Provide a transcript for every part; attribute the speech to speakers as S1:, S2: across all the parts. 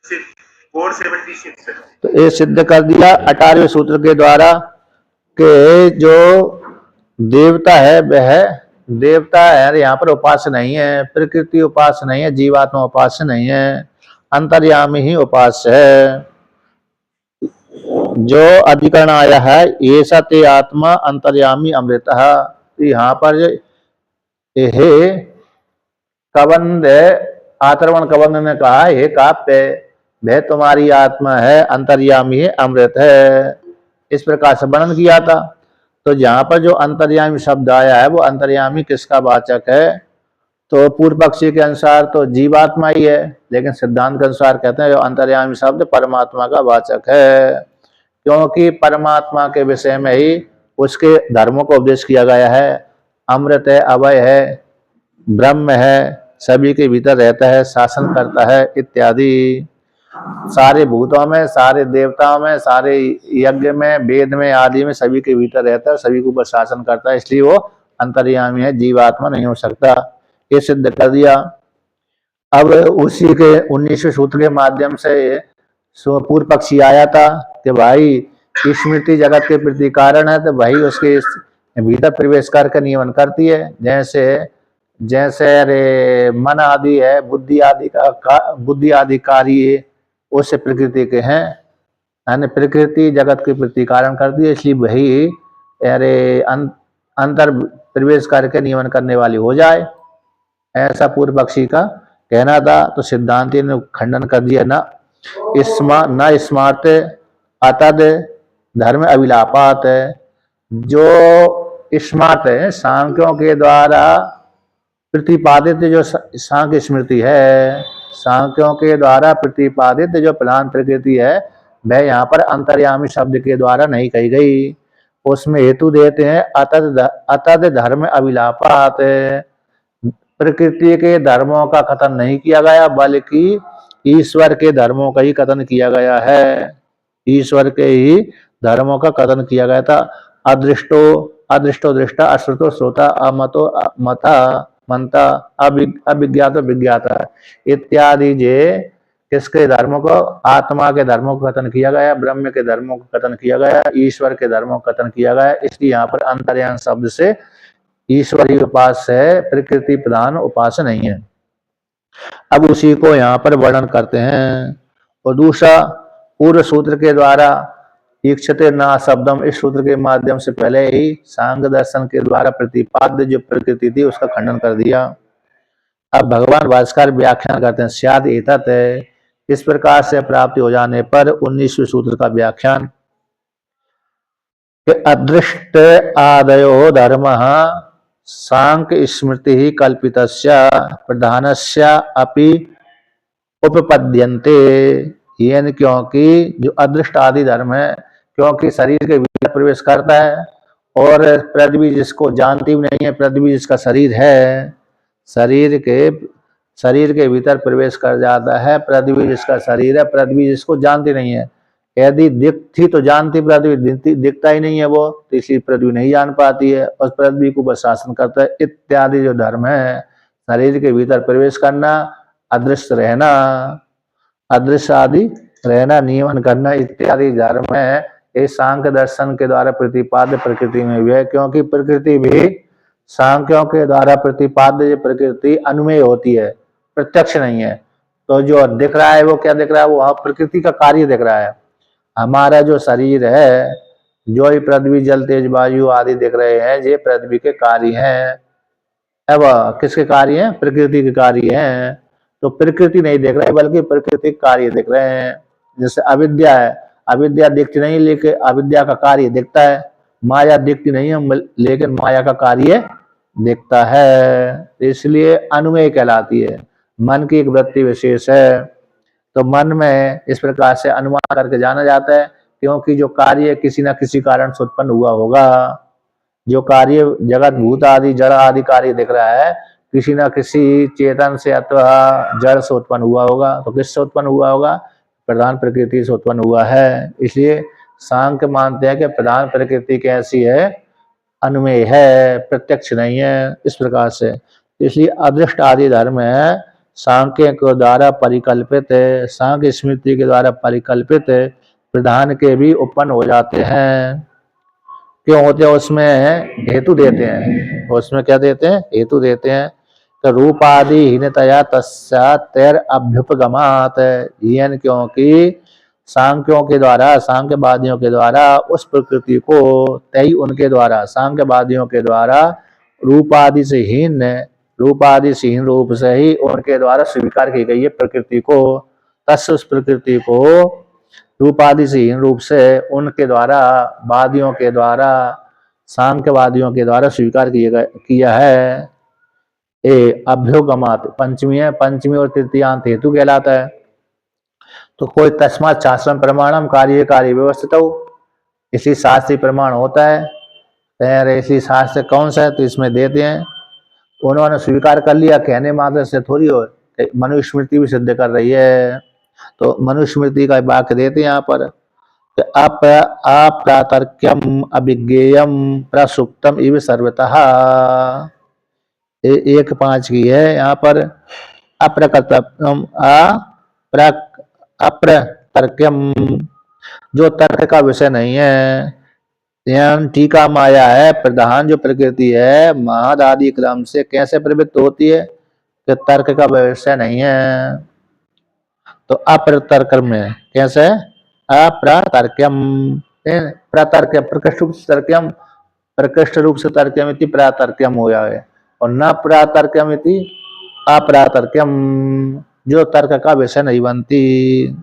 S1: 476 तो ये सिद्ध कर दिया 18वें सूत्र के द्वारा कि जो देवता है वह देवता है, यहाँ पर उपास्य नहीं है, प्रकृति उपास्य नहीं है, जीवात्मा उपास्य नहीं है, अंतर्यामी ही उपास्य है। जो अधिकरण आया है ये सत्य आत्मा अंतर्यामी अमृत, यहाँ पर हे कबंध आतरवण कबंध ने कहा हे काप्य वह तुम्हारी आत्मा है, अंतर्यामी है, अमृत है, इस प्रकार से वर्णन किया था। तो जहां पर जो अंतर्यामी शब्द आया है वो अंतर्यामी किसका वाचक है? तो पूर्व पक्षी के अनुसार तो जीवात्मा ही है, लेकिन सिद्धांत के अनुसार कहते हैं जो अंतर्यामी शब्द परमात्मा का वाचक है, क्योंकि परमात्मा के विषय में ही उसके धर्मों को उपदेश किया गया है। अमृत है, अभय है, ब्रह्म है, सभी के भीतर रहता है, शासन करता है इत्यादि। सारे भूतों में, सारे देवताओं में, सारे यज्ञ में, वेद में आदि में सभी के भीतर रहता है, सभी के ऊपर शासन करता है, इसलिए वो अंतर्यामी है, जीवात्मा नहीं हो सकता, ये सिद्ध कर दिया। अब उसी के 19वें सूत्र के माध्यम से पूर्व पक्षी आया था कि भाई स्मृति जगत के प्रति कारण है, तो भाई उसके भीतर प्रवेश करके नियमन करती है। जैसे जैसे अरे मन आदि है, बुद्धि आदि कार्य उससे प्रकृति के हैं, यानी प्रकृति जगत के प्रति कारण करती है, इसलिए वही अरे अंतर प्रवेश करके नियमन करने वाली हो जाए, ऐसा पूर्व पक्षी का कहना था। तो सिद्धांति ने खंडन कर दिया, न स्मार्त अतद धर्म अभिलापात, जो स्मार्त है सांख्यों के द्वारा प्रतिपादित जो सांख्य स्मृति है, सांख्यों के द्वारा प्रतिपादित जो प्रधान प्रकृति है वह यहाँ पर अंतर्यामी शब्द के द्वारा नहीं कही गई। उसमें हेतु देते हैं अतद धर्म अभिलापात, प्रकृति के धर्मों का कथन नहीं किया गया बल्कि ईश्वर के धर्मों का ही कथन किया गया है, ईश्वर के ही धर्मों का कथन किया गया था। अदृष्टो दृष्टा, अश्रुतो श्रोता, अमतो मता मनता, अभिज्ञातो विज्ञाता इत्यादि जे किसके धर्मों को? आत्मा के धर्मों को कथन किया गया, ब्रह्म के धर्मों को कथन किया गया, ईश्वर के धर्मों को कथन किया गया, इसलिए यहाँ पर अंतर्यामी शब्द से ईश्वर ही उपास्य है, प्रकृति प्रधान उपास्य नहीं है। अब उसी को यहाँ पर वर्णन करते हैं। और दूसरा पूर्व सूत्र के द्वारा ईक्षते ना शब्दम, इस सूत्र के माध्यम से पहले ही सांख्य दर्शन के द्वारा प्रतिपाद्य जो प्रकृति थी उसका खंडन कर दिया। अब भगवान भास्कर व्याख्यान करते हैं, स्याद एतत्, इस प्रकार से प्राप्ति हो जाने पर 19वें सूत्र का व्याख्यान, अदृष्ट आदयो धर्म सांख्य स्मृति ही कल्पितस्य प्रधानस्य अपि उपपद्यन्ते, यानी क्योंकि जो अदृष्ट आदि धर्म है, क्योंकि शरीर के भीतर प्रवेश करता है और पृथ्वी जिसको जानती भी नहीं है, पृथ्वी जिसका शरीर है, शरीर के भीतर प्रवेश कर जाता है, पृथ्वी जिसका शरीर है, पृथ्वी जिसको जानती नहीं है। यदि दिखती तो जानती, पृथ्वी दिखता ही नहीं है वो, तो इसलिए पृथ्वी नहीं जान पाती है और पृथ्वी को बस शासन करता है। इत्यादि जो धर्म है, शरीर के भीतर प्रवेश करना, अदृश्य रहना, अदृश्य आदि रहना, नियमन करना इत्यादि धर्म है, ये सांख्य दर्शन के द्वारा प्रतिपाद्य प्रकृति में भी है, क्योंकि प्रकृति भी सांख्यों के द्वारा प्रतिपाद्य प्रकृति अनुमेय होती है, प्रत्यक्ष नहीं है। तो जो दिख रहा है वो क्या दिख रहा है? वो प्रकृति का कार्य दिख रहा है। हमारा जो शरीर है, जो ही पृथ्वी जल तेज वायु आदि दिख रहे हैं, ये पृथ्वी के कार्य हैं। अब किसके कार्य हैं? प्रकृति के कार्य हैं। तो प्रकृति नहीं देख रहा है बल्कि प्रकृति कार्य दिख रहे हैं। जैसे अविद्या है, अविद्या दिखती नहीं लेकिन अविद्या का कार्य दिखता है, माया दिखती नहीं है लेकिन माया का कार्य दिखता है, इसलिए अनुमेय कहलाती है। मन की एक वृत्ति विशेष है, तो मन में इस प्रकार से अनुमान करके जाना जाता है, क्योंकि जो कार्य किसी न किसी कारण से उत्पन्न हुआ होगा। जो कार्य जगत भूत आदि जड़ आदि कार्य दिख रहा है, किसी न किसी चेतन से अथवा जड़ से उत्पन्न हुआ होगा। तो किससे उत्पन्न हुआ होगा? प्रधान प्रकृति से उत्पन्न हुआ है। इसलिए सांख्य मानते हैं कि प्रधान प्रकृति कैसी है? अनुमेय है, प्रत्यक्ष नहीं है, इस प्रकार से। इसलिए अदृष्ट आदि धर्म है, सांख्य के द्वारा परिकल्पित, सांख्य स्मृति के द्वारा परिकल्पित प्रधान के भी उत्पन्न हो जाते हैं। क्यों होते हैं? उसमें हेतु देते हैं। उसमें क्या देते हैं? हेतु देते हैं। तो रूपादि हीनतया तस्या तैर अभ्युपगमात, क्योंकि सांख्यों के द्वारा, सांख्यवादियों के द्वारा उस प्रकृति को, तय उनके द्वारा, सांख्यवादियों के द्वारा रूपादि से हीन, रूपादि से हीन रूप से ही उनके द्वारा स्वीकार की गई है प्रकृति को। तस् उस प्रकृति को रूपादि से हीन रूप से उनके द्वारा, वादियों के द्वारा, सांख्यवादियों के द्वारा स्वीकार किया है। ए अभ्युगमात पंचमी है, पंचमी और तृतीयांत हेतु कहलाता है। तो कोई तस्मात् शास्त्रम प्रमाणम कार्य व्यवस्थित हो, इसी शास्त्रीय प्रमाण होता है। इसी शास्त्र कौन सा है? तो इसमें देते हैं, उन्होंने स्वीकार कर लिया, कहने मात्र से थोड़ी हो, मनुस्मृति भी सिद्ध कर रही है। तो मनुस्मृति का वाक्य देते हैं यहाँ पर, अप्रातर्क्यम अभिज्ञेयम प्रसुप्तम इव सर्वतः। 1:5 की है यहाँ पर। अप्रकर्तव्यम अप्रतर्क्यम, जो तर्क का विषय नहीं है। टीका माया है, प्रधान जो प्रकृति है महद आदि क्रम से कैसे प्रवृत्त होती है? कि तर्क का विषय नहीं है। तो अप्रतर्कम में कैसे? अप्रतर्क्यम, प्रतर्क प्रकृष्ट रूप से तर्क्यम, प्रकृष्ट रूप से तर्क्यम इति प्रातर्क्यम हो जाए, और न प्रातर्क्यम इति अप्रातर्क्यम, जो तर्क का विषय नहीं बनती।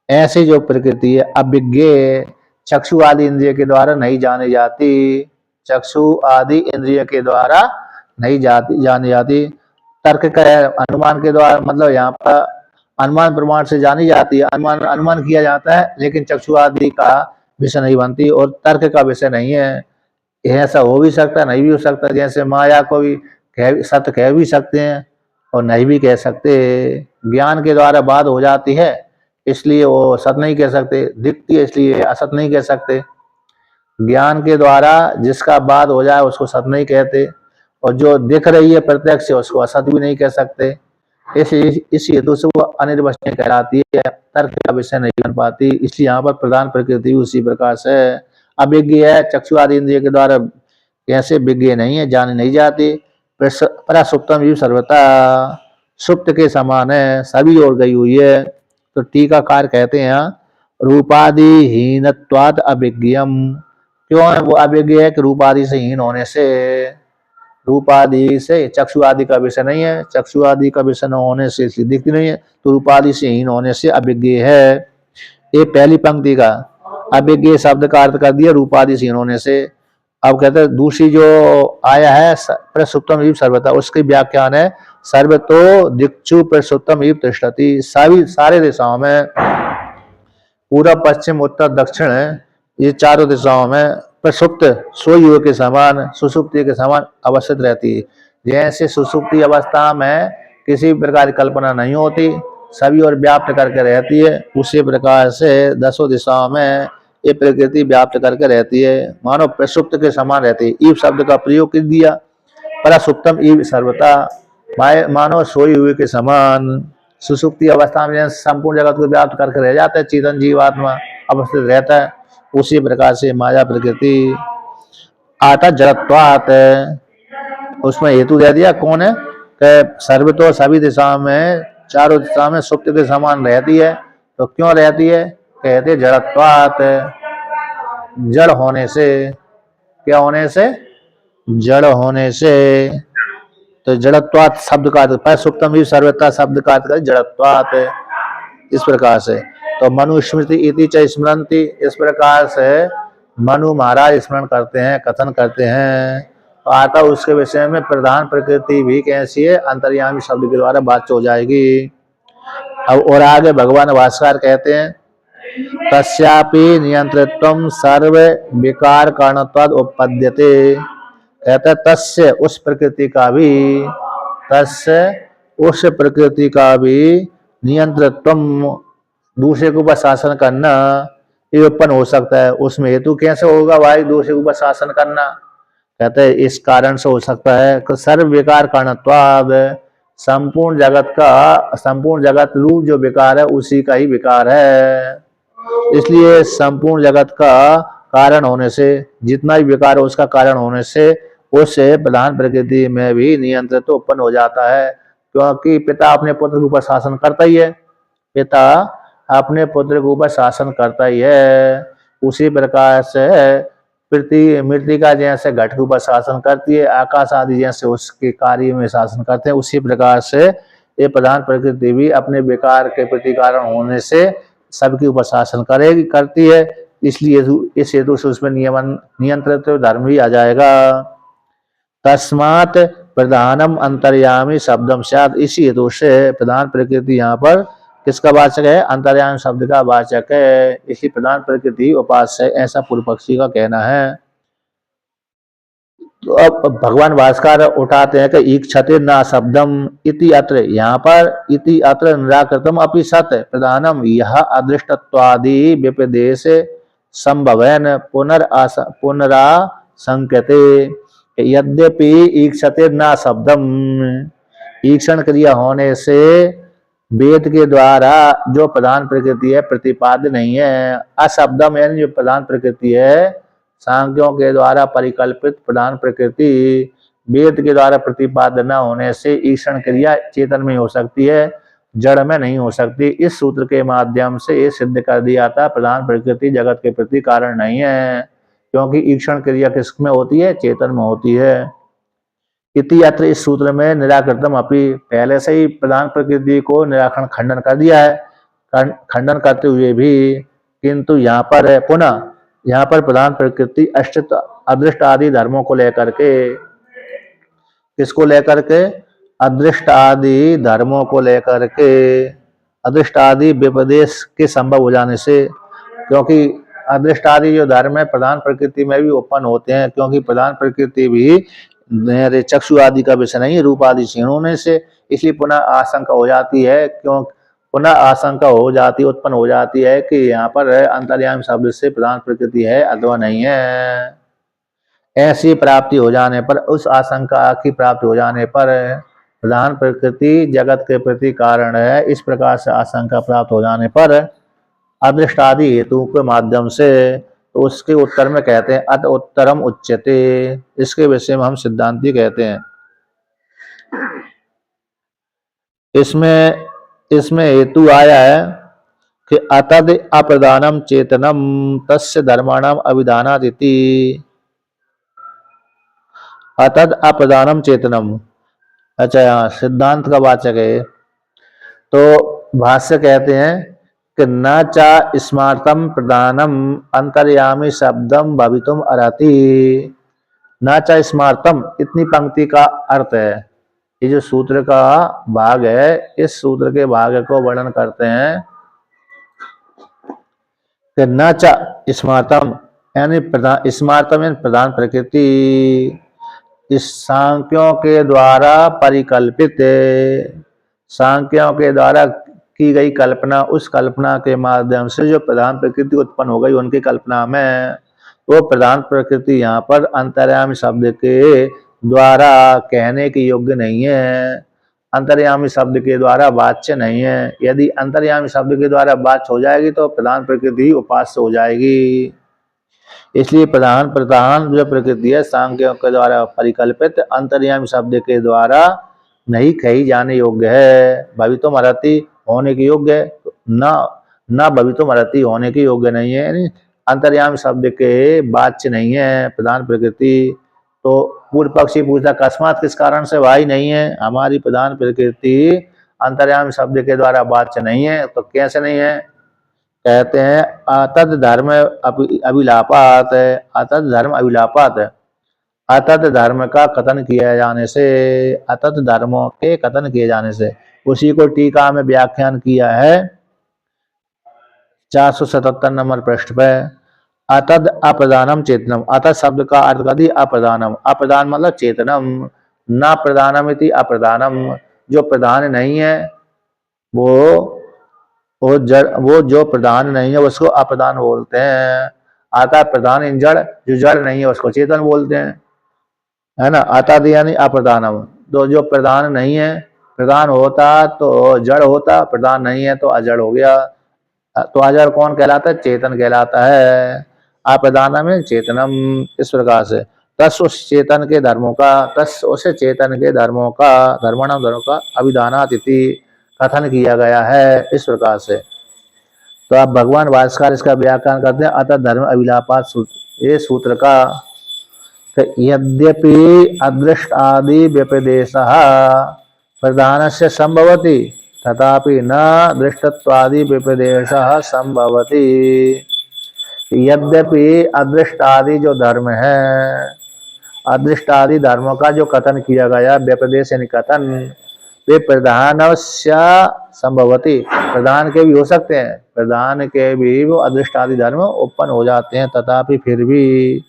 S1: ऐसी जो प्रकृति है अभिज्ञ, चक्षु आदि इंद्रिय के द्वारा नहीं जानी जाती, चक्षु आदि इंद्रिय के द्वारा नहीं जानी जाती। तर्क का अनुमान के द्वारा, मतलब यहाँ पर अनुमान प्रमाण से जानी जाती है, अनुमान किया जाता है, लेकिन चक्षु आदि का विषय नहीं बनती और तर्क का विषय नहीं है। ऐसा हो भी सकता, नहीं भी हो सकता। जैसे माया को भी सत्य कह भी सकते हैं और नहीं भी कह सकते। ज्ञान के द्वारा बात हो जाती है, इसलिए वो सत्य नहीं कह सकते, दिखती है इसलिए असत नहीं कह सकते। ज्ञान के द्वारा जिसका बात हो जाए उसको सत्य नहीं कहते, और जो दिख रही है प्रत्यक्ष से उसको असत भी नहीं कह सकते। इस हेतु से वो अनिर्वचनीय कहलाती है, तर्क का विषय नहीं बन पाती। इसलिए यहाँ पर प्रधान प्रकृति उसी प्रकार से अभिज्ञ है, चक्षु आदि इंद्रिय के द्वारा कैसे विज्ञ नहीं है, जानी नहीं जाती। प्रसुप्तम भी सर्वथा, सुप्त के समान है, सभी ओर गई हुई है। तो टीकाकार कहते हैं यहाँ रूपादि हीनत्वाद अभिज्ञम, क्यों है वो अभिज्ञ है? कि रूपादि से हीन होने से, रूपादि से चक्षु आदि का विषय नहीं है, चक्षु आदि का विषय न होने से इसलिए दिखती नहीं है, तो रूपादि से हीन होने से अभिज्ञ है। ये पहली पंक्ति का अभिज्ञ शब्द का अर्थ कर दिया रूपादि से हीन होने से। अब कहते हैं दूसरी जो आया है प्रसुप्तम इव सर्वथा, उसकी व्याख्यान है सर्वतो दिक्षु प्रसुप्तम इव तिष्ठति, सभी सारे दिशाओं में, पूर्व पश्चिम उत्तर दक्षिण, ये चारों दिशाओं में प्रसुप्त सोई के समान, सुसुप्ति के समान अवस्थित रहती है। जैसे सुसुप्ति अवस्था में किसी प्रकार की कल्पना नहीं होती, सभी और व्याप्त करके रहती है, उसी प्रकार से दसों दिशाओं में ये प्रकृति व्याप्त करके रहती है, मानो प्रसुप्त के समान रहती है। ईव शब्द का प्रयोग कर दिया, प्रसुप्तम ईव सर्वथा, मानो सोई हुए के समान। सुसुप्ति अवस्था में संपूर्ण जगत को व्याप्त करके रह जाता है, चेतन जीवात्मा अवस्थित रहता है, उसी प्रकार से माया प्रकृति। आता जड़त्वात्, उसमें हेतु दे दिया, कौन है? सर्व तो सभी दिशाओं में, चारों दिशा में सुप्त के समान रहती है। तो क्यों रहती है? कहते जड़त्वात्, जड़ होने से। क्या होने से? जड़ होने से। तो जड़त्वात् शब्द का अर्थ, सुप्तम ही सर्वथा शब्द का अर्थ जड़त्वात्, इस प्रकार से। तो मनुस्मृति इति च स्मरन्ति, इस प्रकार से मनु महाराज स्मरण करते हैं, कथन करते हैं। तो आता उसके विषय में प्रधान प्रकृति भी कैसी है, अंतर्यामी शब्द के द्वारा बात हो जाएगी। अब और आगे भगवान भास्कर कहते हैं तस्यापि नियंत्रित्वं सर्व विकार कारणत्वाद उपपद्यते, कहते तस्य उस प्रकृति का भी, तस्य उस प्रकृति का भी नियंत्रित्वम दूसरे के ऊपर शासन करना ये उत्पन्न हो सकता है। उसमें हेतु कैसे होगा भाई दूसरे के ऊपर शासन करना? कहते हैं इस कारण से हो सकता है कि सर्व विकार कारणत्वाद, संपूर्ण जगत रूप जो विकार है उसी का ही विकार है। इसलिए संपूर्ण जगत का कारण होने से, जितना भी विकार है उसका कारण होने से उससे प्रधान प्रकृति में भी नियंत्रित तो उत्पन्न हो जाता है। क्योंकि पिता अपने पुत्र के ऊपर शासन करता ही है, पिता अपने पुत्र के ऊपर शासन करता ही है। उसी प्रकार से पृथ्वी मृतिका जैसे घट के ऊपर शासन करती है, आकाश आदि जैसे उसके कार्य में शासन करते हैं, उसी प्रकार से ये प्रधान प्रकृति भी अपने विकार के प्रति कारण होने से सबके ऊपर शासन करती है। इसलिए इस हेतु से उसमें नियंत्रित धर्म भी आ जाएगा। तस्मात् प्रधानम अंतर्यामी शब्दम स्यात्, इसी हेतु से प्रधान प्रकृति यहाँ पर किसका वाचक है? अंतर्यामी शब्द का वाचक है। इसी प्रधान प्रकृति उपास्य है, ऐसा पूर्व पक्षी का कहना है। तो अब भगवान भास्कर उठाते हैं कि ईक्षते न शब्दम इति अत्र, यहाँ पर इति अत्र निराकृतम अपि सत प्रधानम यह अदृष्टत्वादि व्यपदेश संभवेन पुनराशंक्यते। यद्यपि ईक्षते न शब्दम, ईक्षण क्रिया होने से वेद के द्वारा जो प्रधान प्रकृति है प्रतिपाद्य नहीं है। अशब्दम यानी जो प्रधान प्रकृति है सांख्यों के द्वारा परिकल्पित प्रधान प्रकृति वेद के द्वारा प्रतिपाद्य न होने से ईक्षण क्रिया चेतन में हो सकती है, जड़ में नहीं हो सकती। इस सूत्र के माध्यम से ये सिद्ध कर दिया था प्रधान प्रकृति जगत के प्रति कारण नहीं है, क्योंकि ईक्षण क्रिया किसमें होती है? चेतन में होती है। इति अत्र, इस सूत्र में निराकृतम अपि, पहले से ही प्रधान प्रकृति को निराकरण खंडन कर दिया है, खंडन करते हुए भी किंतु यहाँ पर है पुनः, यहाँ पर प्रधान प्रकृति अष्ट अदृष्ट आदि धर्मों को लेकर के, किसको लेकर के? अदृष्ट आदि धर्मों को लेकर के, अदृष्ट आदि व्यपदेश के संभव हो जाने से, क्योंकि अदृष्ट आदि जो धर्म है प्रधान प्रकृति में भी उत्पन्न होते हैं, क्योंकि प्रधान प्रकृति भी मेरे चक्षु आदि का विषय नहीं, रूप आदि क्षीण होने से, इसलिए पुनः आशंका हो जाती है, क्यों पुनः आशंका हो जाती उत्पन्न हो जाती है कि यहाँ पर अंतर्यामी शब्द से प्रधान प्रकृति है अथवा नहीं है। ऐसी प्राप्ति हो जाने पर, उस आशंका की प्राप्ति हो जाने पर प्रधान प्रकृति जगत के प्रति कारण है, इस प्रकार से आशंका प्राप्त हो जाने पर अदृष्टादि हेतु के माध्यम से, तो उसके उत्तर में कहते हैं अत उत्तरम उच्यते। इसके विषय में हम सिद्धांती कहते हैं। इसमें हेतु आया है कि अतद अप्रधानम चेतनम तस्य धर्माणाम अभिधानात् इति। अतद अप्रधानम चेतनम, अच्छा यहाँ सिद्धांत का वाचक है। तो भाष्य कहते हैं कि न च स्मार्तम प्रधानम अंतर्यामी शब्दम भवितुम अर्हति। न च स्मार्तम, इतनी पंक्ति का अर्थ है, ये जो सूत्र का भाग है, इस सूत्र के भाग को वर्णन करते हैं कि न च स्मार्तम यानी स्मार्तम यानी प्रधान प्रकृति इस सांख्यों के द्वारा परिकल्पित, सांख्यों के द्वारा की गई कल्पना, उस कल्पना के माध्यम से जो प्रधान प्रकृति उत्पन्न हो गई उनकी कल्पना में, वो प्रधान प्रकृति यहाँ पर अंतर्यामी शब्द के द्वारा कहने के योग्य नहीं है, अंतर्यामी शब्द के द्वारा वाच्य नहीं है। यदि अंतर्यामी शब्द के द्वारा वाच्य हो जाएगी तो प्रधान प्रकृति उपास्य हो जाएगी। इसलिए प्रधान जो प्रकृति है सांख्यों के द्वारा परिकल्पित अंतर्यामी शब्द के द्वारा नहीं कही जाने योग्य है। भवितुम अर्हति होने के योग्य है, न भवितुम अर्हति होने के योग्य नहीं है, यानी अंतर्यामी शब्द के वाच्य नहीं है प्रधान प्रकृति। तो पूर्व पक्षी पूछता अकस्मात किस कारण से? भाई नहीं है, हमारी प्रधान प्रकृति अंतर्यामी शब्द के द्वारा वाच्य नहीं है। तो कैसे नहीं है? कहते हैं अतद धर्म अभिलापात है, अतद धर्म अभिलापात है, अतद धर्म का कथन किया जाने से, अतद धर्मों के कथन किए जाने से, उसी को टीका में व्याख्यान किया है 477 नंबर पृष्ठ पे। अतद अप्रधानम चेतनम, अतद शब्द का अर्थ कर दिया अप्रधानम, अप्रधान मतलब चेतनम, न प्रधानम इति अप्रधानम, जो प्रधान नहीं है वो जो प्रधान नहीं है उसको अप्रधान बोलते हैं। आता प्रधान इन जड़, जो जड़ नहीं है उसको चेतन बोलते हैं, है ना। आता यानी अप्रधानम, तो जो प्रधान नहीं है, प्रधान होता तो जड़ होता, प्रधान नहीं है तो अजड़ हो गया। तो अजड़ कौन कहलाता है? चेतन कहलाता है। अप्रधानम में चेतनम। इस प्रकार से तस उस चेतन के धर्मों का, तस उस चेतन के धर्मों का, धर्मणाम धर्मों का अभिधानात इति कथन किया गया है। इस प्रकार से तो आप भगवान भास्कर इसका व्याख्यान करते हैं। अतः धर्म अभिलापात सूत्र, ये सूत्र का यद्यपि अदृष्ट आदि व्यपदेश प्रधान से संभवति तथापि न दृष्टत्वादि व्यपदेश संभवति। यद्यपि अदृष्ट आदि जो धर्म है, अदृष्ट आदि धर्मों का जो कथन किया गया, व्यपदेश यानी कथन, वे प्रधान संभवती, प्रधान के भी हो सकते हैं, प्रधान के भी वो अदृष्ट आदि धर्म उत्पन्न हो जाते हैं। तथापि फिर भी,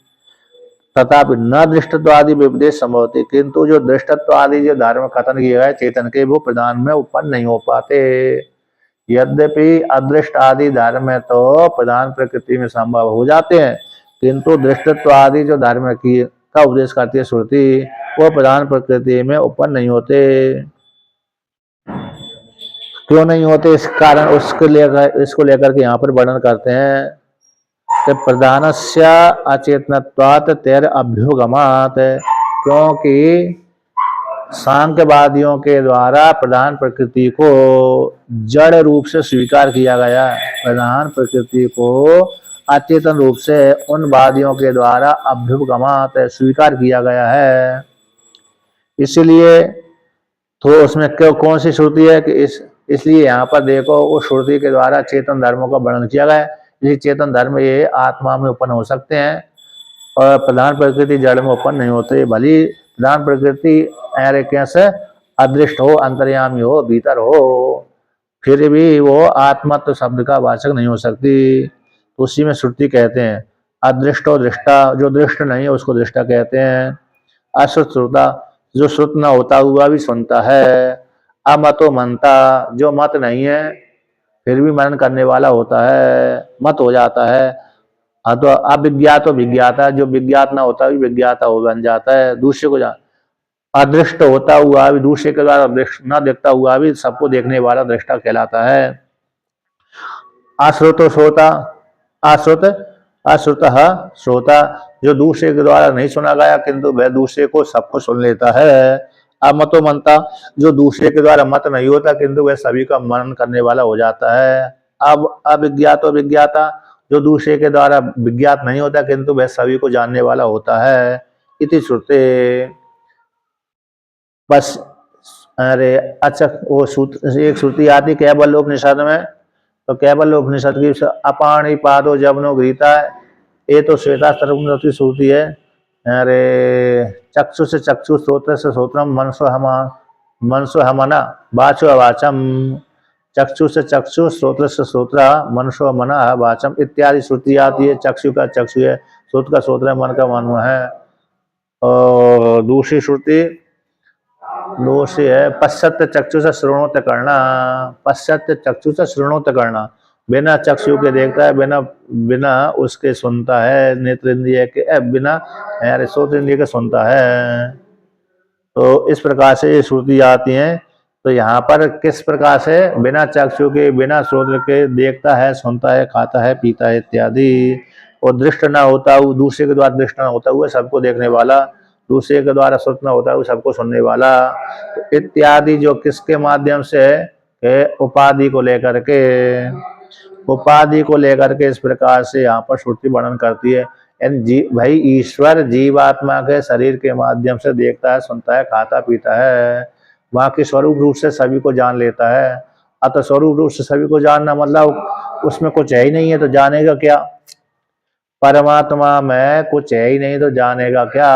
S1: तथापि न दृष्टत्व आदि व्यपदेश संभवती, किंतु जो दृष्टत्व आदि जो धर्म कथन किए गए चेतन के, वो प्रधान में उत्पन्न नहीं हो पाते। यद्यपि अदृष्ट आदि धर्म है तो प्रधान प्रकृति में संभव हो जाते हैं, किंतु दृष्टत्व आदि जो धर्म की का उपदेश करती है श्रुति, वो प्रधान प्रकृति में उत्पन्न नहीं होते। क्यों नहीं होते? इस कारण इसको लेकर के यहाँ पर वर्णन करते हैं कि प्रधानस्य अचेतनत्वात् तैर अभ्युगमात्, क्योंकि सांख्यवादियों के द्वारा प्रधान प्रकृति को जड़ रूप से स्वीकार किया गया है। प्रधान प्रकृति को अचेतन रूप से उन वादियों के द्वारा अभ्युगमात् स्वीकार किया गया है। इसलिए तो उसमें क्यों कौन सी श्रुति है कि इसलिए यहाँ पर देखो उस श्रुति के द्वारा चेतन धर्मों का वर्णन किया गया है। इसलिए चेतन धर्म ये आत्मा में उत्पन्न हो सकते हैं और प्रधान प्रकृति जड़ में उत्पन्न नहीं होते। भली प्रधान प्रकृति अरे कैसे अदृष्ट हो, अंतर्यामी हो, भीतर हो, फिर भी वो आत्मत्व शब्द का वाचक नहीं हो सकती। तो उसी में श्रुति कहते हैं अदृष्ट और दृष्टा, जो दृष्ट नहीं है उसको दृष्टा कहते हैं। अश्रुत श्रोता, जो श्रुत न होता हुआ भी सुनता है। अमतो मनता, जो मत नहीं है फिर भी मनन करने वाला होता है, मत हो जाता है। तो अविज्ञात विज्ञाता, जो विज्ञात ना होता भी विज्ञाता हो बन जाता है, दूसरे को जान। अदृष्ट होता हुआ भी, दूसरे के द्वारा न देखता हुआ भी सबको देखने वाला दृष्टा कहलाता है। अश्रुतो श्रोता, अश्रुत अश्रुत श्रोता, जो दूसरे के द्वारा नहीं सुना गया किंतु वह दूसरे को सबको सुन लेता है। अमतो मनता, जो दूसरे के द्वारा मत नहीं होता किंतु वह सभी का मनन करने वाला हो जाता है। अब अविज्ञातो विज्ञाता, जो दूसरे के द्वारा विज्ञात नहीं होता किंतु वह सभी को जानने वाला होता है। इति श्रुते, बस। अरे अच्छा, वो सूत्र एक श्रुति आती कैवल्य उपनिषद में, तो कैवल्य उपनिषद की अपाणी पादो जबनो गीता, ये तो श्वेता सर्वती श्रुति है। अरे चक्षु से चक्षु, श्रोत्र से श्रोत्रम, मनसो हमना वाचो अवाचम, चक्षु से चक्षु, श्रोत्र से श्रोत्र, मनसो मना वाचम इत्यादि श्रुति आती है। चक्षु का चक्षु है, श्रोत्र का श्रोत्र है, मन का मन है। और दूसरी श्रुति दोषी है पश्चात चक्षु से श्रोणोत करना, पश्चात चक्षु से श्रोणोत करना, बिना चक्षु के देखता है, बिना बिना उसके सुनता है, नेत्र इंद्रिय के बिना यार श्रोत इंद्रिय के सुनता है। तो इस प्रकार से ये श्रुति आती हैं। तो यहाँ पर किस प्रकार से बिना चक्षु के, बिना श्रोत्र के देखता है, सुनता है, खाता है, पीता है इत्यादि। और दृष्ट ना होता हुआ, दूसरे के द्वारा दृष्ट ना होता हुआ सबको देखने वाला, दूसरे के द्वारा श्रुत ना होता हुआ सबको सुनने वाला, तो इत्यादि जो किसके माध्यम से उपाधि को लेकर के, उपाधि को लेकर के इस प्रकार से यहाँ पर श्रुति वर्णन करती है। भाई ईश्वर जीवात्मा के शरीर के माध्यम से देखता है, सुनता है, खाता पीता है, वहाँ के स्वरूप रूप से सभी को जान लेता है। अतः स्वरूप रूप से सभी को जानना मतलब उसमें कुछ है ही नहीं है तो जानेगा क्या? परमात्मा में कुछ है ही नहीं तो जानेगा क्या?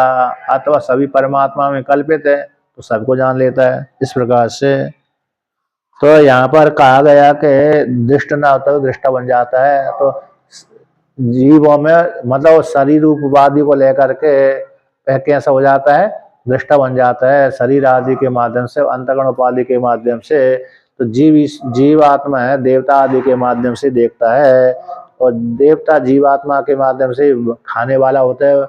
S1: अथवा सभी परमात्मा में कल्पित है तो सबको जान लेता है। इस प्रकार से तो यहाँ पर कहा गया कि दृष्ट ना होता तो दृष्टा बन जाता है। तो जीवों में मतलब शरीर उपाधि को लेकर के कैसा हो जाता है? दृष्टा बन जाता है शरीर आदि के माध्यम से, अंतःकरण उपाधि के माध्यम से। तो जीव आत्मा है, देवता आदि के माध्यम से देखता है, और देवता जीवात्मा के माध्यम से खाने वाला होता है,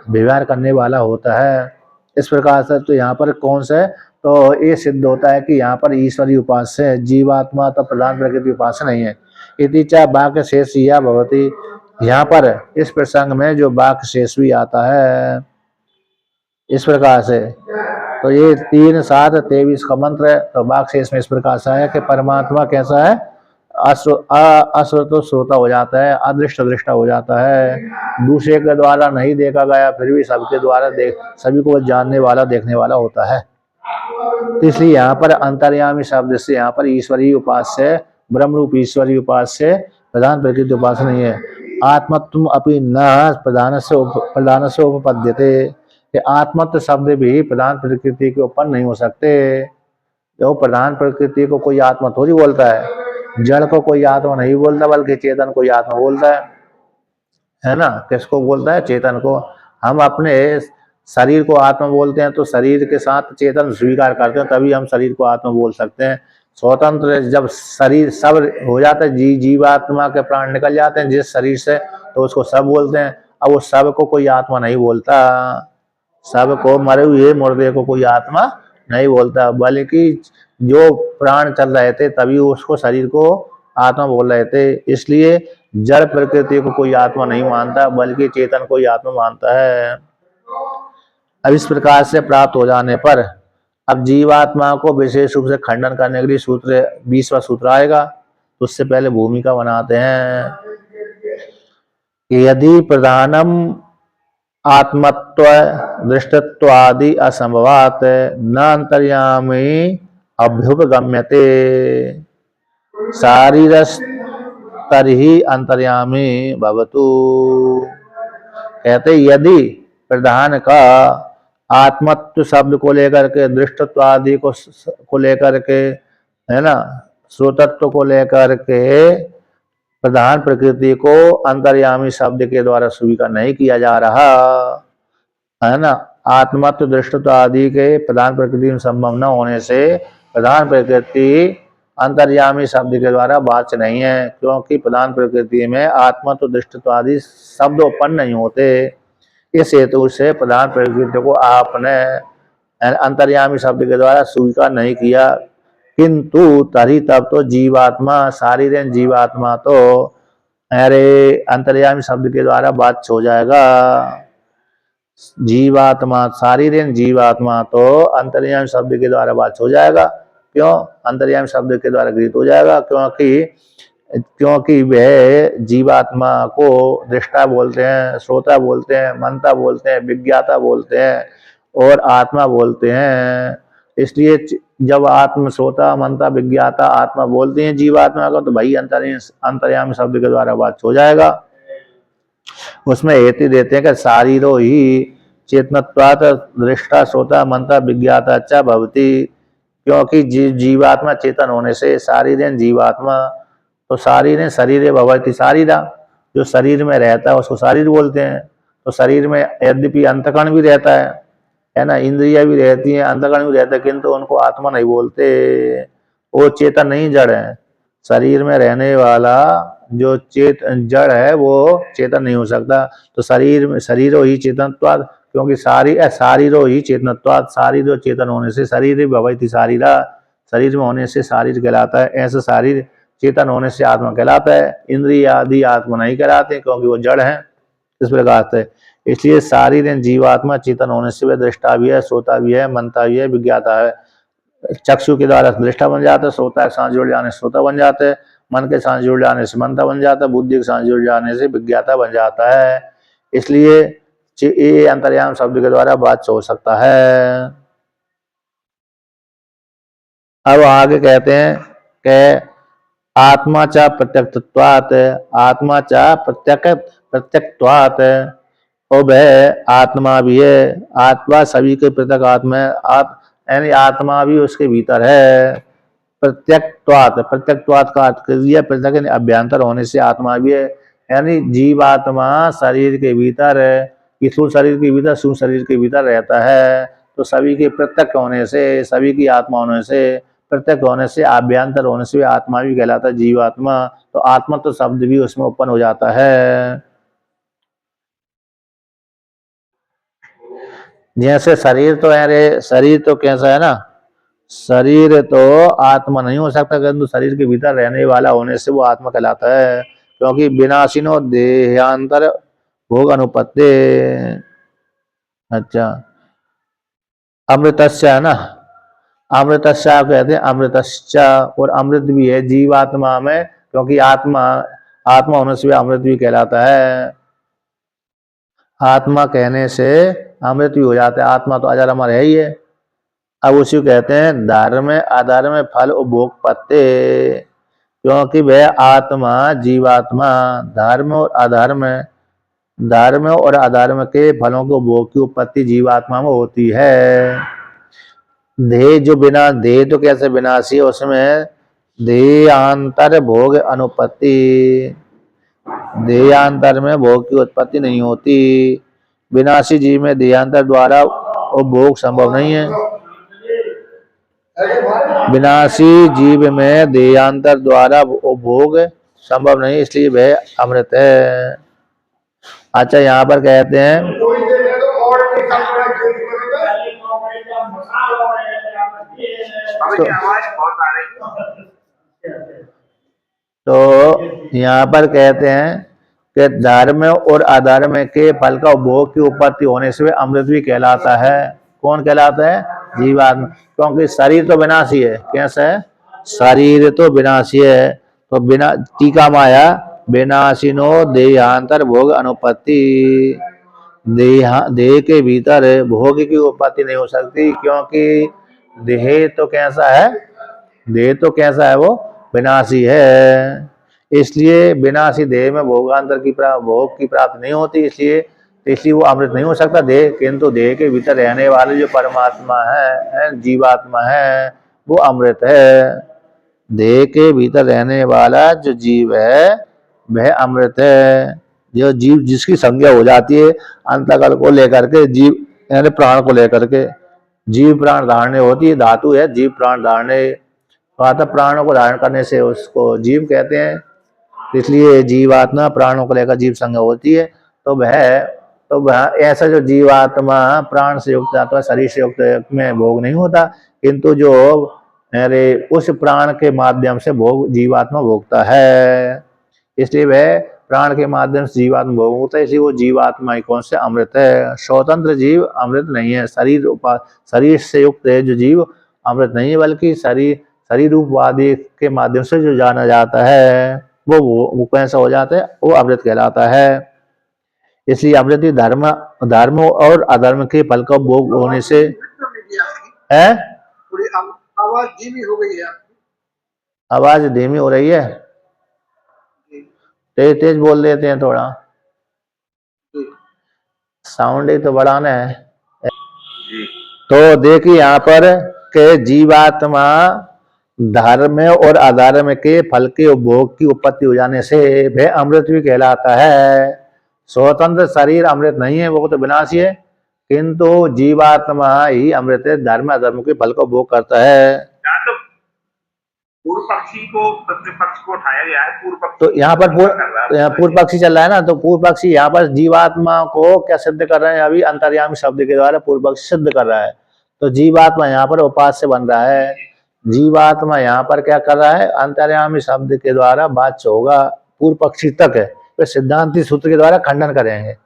S1: व्यवहार करने वाला होता है। इस प्रकार से तो यहाँ पर कौन सा है? तो ये सिद्ध होता है कि यहाँ पर ईश्वरी उपास्य है, जीवात्मा तो प्रधान प्रकृति उपास्य नहीं है। इति च वाक्य शेष या भवती, यहाँ पर इस प्रसंग में जो वाक्य शेष भी आता है इस प्रकार से। तो ये 3-7-23 का मंत्र है। तो वाक्य शेष में इस प्रकार से है कि परमात्मा कैसा है, अश्रुत श्रोता हो जाता है, अदृष्ट दृष्टा हो जाता है, दूसरे के द्वारा नहीं देखा गया फिर भी सबके द्वारा सभी को जानने वाला देखने वाला होता है। तो इसलिए यहाँ पर अंतर्यामी शब्द से यहाँ पर ईश्वरीय उपास्य, ब्रह्म रूप ईश्वरीय उपास्य, प्रधान प्रकृति उपास्य नहीं है। आत्मत्व अपि न प्रधान से उपपद्यते, आत्मत्व शब्द भी प्रधान प्रकृति के ऊपर नहीं हो सकते। जो प्रधान प्रकृति को कोई आत्मा थोड़ी बोलता है, जड़ को कोई आत्मा नहीं बोलता बल्कि चेतन को आत्मा बोलता है ना। किसको बोलता है? चेतन को। हम अपने शरीर को आत्मा बोलते हैं तो शरीर के साथ चेतन स्वीकार करते हैं, तभी हम शरीर को आत्मा बोल सकते हैं। स्वतंत्र जब शरीर सब हो जाता है, जीवात्मा के प्राण निकल जाते हैं जिस शरीर से, तो उसको सब बोलते हैं। अब वो सब को कोई आत्मा नहीं बोलता, सब को, मरे हुए मुर्दे को कोई आत्मा नहीं बोलता, बल्कि जो प्राण चल रहे थे तभी उसको शरीर को आत्मा बोल रहे थे। इसलिए जड़ प्रकृति को कोई आत्मा नहीं मानता बल्कि चेतन को ही आत्मा मानता है। अब इस प्रकार से प्राप्त हो जाने पर अब जीवात्मा को विशेष रूप से खंडन करने के लिए सूत्र 20वां सूत्र आएगा। तो उससे पहले भूमिका बनाते हैं कि यदि प्रधानम आत्मत्व दृष्टत्व आदि असंभवात न अंतर्यामी अभ्युपगम्यते शारीरस तरहि अंतर्यामी भवतु। कहते यदि प्रधान का आत्मत्व शब्द को लेकर के, दृष्टत्व आदि को लेकर के, है ना, श्रोतत्व को लेकर के प्रधान प्रकृति को अंतर्यामी शब्द के द्वारा स्वीकार नहीं किया जा रहा, है ना। आत्मत्व दृष्टत्व आदि के प्रधान प्रकृति में संभव न होने से प्रधान प्रकृति अंतर्यामी शब्द के द्वारा वाच्य नहीं है, क्योंकि प्रधान प्रकृति में आत्मत्व दृष्टत्व आदि शब्द उत्पन्न नहीं होते। इस हेतु से प्रधान प्रकृति को आपने अंतर्यामी शब्द के द्वारा स्वीकार नहीं किया। किंतु तरी तब तो जीवात्मा, शारीरिक जीवात्मा तो अरे अंतर्यामी शब्द के द्वारा वाच्य हो जाएगा। जीवात्मा, शारीरिक जीवात्मा तो अंतर्यामी शब्द के द्वारा वाच्य हो जाएगा। क्यों? अंतर्यामी शब्द के द्वारा गृहीत हो जाएगा, क्योंकि वह जीवात्मा को दृष्टा बोलते हैं, श्रोता बोलते हैं, मनता बोलते हैं, विज्ञाता बोलते हैं और आत्मा बोलते हैं। इसलिए जब आत्म, श्रोता, मनता, विज्ञाता, आत्मा बोलते हैं जीवात्मा को, तो भाई अंतर्यामी शब्द के द्वारा वाच्य हो जाएगा। उसमें हेतु देते हैं कि शारीरो ही चेतनत्वात् दृष्टा श्रोता मनता विज्ञाता च भवति, क्योंकि जीवात्मा चेतन होने से शारीरिक जीवात्मा, तो शारीर शरीर भवति शारीरा, जो शरीर में रहता है उसको शरीर बोलते हैं। तो शरीर में यद्यपि अंतकण भी रहता है ना, इंद्रिया भी रहती हैं, अंतकण भी रहता है, किंतु उनको आत्मा नहीं बोलते। वो चेतन नहीं, जड़ है। शरीर में रहने वाला जो जड़ है वो चेतन नहीं हो सकता। तो शरीरो ही चेतनत्वात्, क्योंकि शारीरो ही चेतनत्वात्, शारीर चेतन होने से शरीर भवति शारीरा, शरीर में होने से शारीर कहलाता है। ऐसा शारीर चेतन होने से आत्मा कहलाता है। इंद्रिय आदि आत्मा नहीं कहलाते क्योंकि वो जड़ है। इस प्रकार से इसलिए शारीरिक जीवात्मा चेतन होने से वह दृष्टा भी है, श्रोता भी है, मनता भी है, विज्ञाता है। चक्षु के द्वारा दृष्टा बन जाता है, श्रोता के साथ जुड़ जाने से श्रोता बन जाते हैं, मन के साथ जुड़ जाने से मनता बन जाता है, बुद्धि के साथ जुड़ जाने से विज्ञाता बन जाता है। इसलिए ये अंतर्याम शब्द के द्वारा बात हो सकता है। अब आगे कहते हैं कि आत्मा च प्रत्यक्त्वात्, आत्मा च प्रत्यक्त्वात्, और वह आत्मा भी है। आत्मा सभी के पृथक आत्मा है, यानी आत्मा भी उसके भीतर है। प्रत्यक्त्वात्, प्रत्यक्त्वात् का अर्थ कर दिया पृथक, यानी अभ्यंतर होने से आत्मा भी है। यानी जीवात्मा शरीर के भीतर, स्थूल शरीर के भीतर, सूक्ष्म शरीर के भीतर रहता है। तो सभी के प्रत्यक्ष होने से, सभी की आत्मा होने से, प्रत्यक्ष होने से, आभ्यंतर होने से आत्मा भी कहलाता है जीवात्मा। तो आत्मा तो शब्द भी उसमें उत्पन्न हो जाता है। जैसे शरीर तो, अरे शरीर तो कैसा है ना, शरीर तो आत्मा नहीं हो सकता, किंतु शरीर के भीतर रहने वाला होने से वो आत्मा कहलाता है, क्योंकि विनाशिनो देहांतर भोग अनुपत्ति। अच्छा, अमृतस्य है ना, अमृतस्य कहते हैं, अमृतस्य, और अमृत भी है जीवात्मा में, क्योंकि आत्मा आत्मा होने से भी अमृत भी कहलाता है। आत्मा कहने से अमृत भी हो जाता है, आत्मा तो अजर अमर है ही है। अब उसी को कहते हैं धर्म अधर्म फल उपभोग पत्ते, क्योंकि वह आत्मा जीवात्मा धर्म और अधर्म के फलों के उपभोग की उत्पत्ति जीवात्मा में होती है। देह जो बिना, देह तो कैसे विनाशी है, उसमें देहांतर भोग अनुपत्ति, देहांतर में भोग की उत्पत्ति नहीं होती। विनाशी जीव में देहांतर द्वारा उपभोग संभव नहीं है। विनाशी जीव में देहांतर द्वारा उपभोग संभव नहीं, इसलिए वह अमृत है। अच्छा, यहाँ पर कहते हैं तो यहाँ पर कहते हैं कि धर्म और अधर्म के फल का उपभोग की उत्पत्ति होने से अमृत भी कहलाता है। कौन कहलाता है? जीवात्मा, क्योंकि शरीर तो विनाशी है। कैसा है? शरीर तो विनाशी है। तो बिना टीका माया विनाशिनो देहांतर भोग अनुपत्ति, देह के भीतर भोग की उत्पत्ति नहीं हो सकती, क्योंकि देह तो कैसा है? देह तो कैसा है? वो विनाशी है। इसलिए विनाशी देह में भोगांतर की भोग की प्राप्ति नहीं होती, इसलिए वो अमृत नहीं हो सकता देह, किंतु देह के भीतर रहने वाले जो परमात्मा है, जीवात्मा है, वो अमृत है। देह के भीतर रहने वाला जो जीव है वह अमृत है। जो जीव जिसकी संज्ञा हो जाती है अंतकल को लेकर के, जीव यानी प्राण को लेकर के, जीव प्राण धारणे होती है, धातु है जीव प्राण धारणे, तो प्राणों को धारण करने से उसको जीव कहते हैं। इसलिए जीवात्मा प्राणों को लेकर जीव संज्ञा होती है। तो वह ऐसा जो जीवात्मा प्राण से युक्त अथवा शरीर से युक्त में भोग नहीं होता, किंतु जो उस प्राण के माध्यम से भोग जीवात्मा भोगता है, इसलिए वह प्राण के माध्यम से जीवात्मा भोग होता है, इसलिए वो जीवात्मा ही कौन से? अमृत है। स्वतंत्र जीव अमृत नहीं है। शरीर से युक्त है जो जीव अमृत नहीं है, बल्कि शरीर उपाधि के माध्यम से जो जाना जाता है वो कैसा हो जाता है? वो अमृत कहलाता है। इसलिए अमृत धर्म और अधर्म के फल का भोग होने से है।
S2: थोड़ी आवाज धीमी हो गई है।
S1: आवाज धीमी हो रही है, तेज तेज बोल देते हैं थोड़ा, साउंड ही तो बढ़ाना है। तो देखिए यहाँ पर के जीवात्मा धर्म और अधर्म के फल के उपभोग की उत्पत्ति हो जाने से वह अमृत भी कहलाता है। स्वतंत्र शरीर अमृत नहीं है, वो तो विनाशी है, किंतु जीवात्मा ही अमृत है, धर्म अधर्म के फल का उपभोग करता है।
S2: तो पूर्व पक्षी को प्रतिपक्ष को उठाया गया है, पूर्व पक्ष
S1: तो यहाँ पर पूर्व पक्षी चल रहा है ना, तो पूर्व पक्षी यहाँ पर जीवात्मा को क्या सिद्ध कर रहे हैं? अभी अंतर्यामी शब्द के द्वारा पूर्व पक्षी सिद्ध कर रहा है। तो जीवात्मा यहाँ पर उपास्य बन रहा है। जीवात्मा यहाँ पर क्या कर रहा है? अंतर्यामी शब्द के द्वारा वाच्य होगा, पूर्व पक्षी तक है, वे सिद्धांती सूत्र के द्वारा खंडन करेंगे।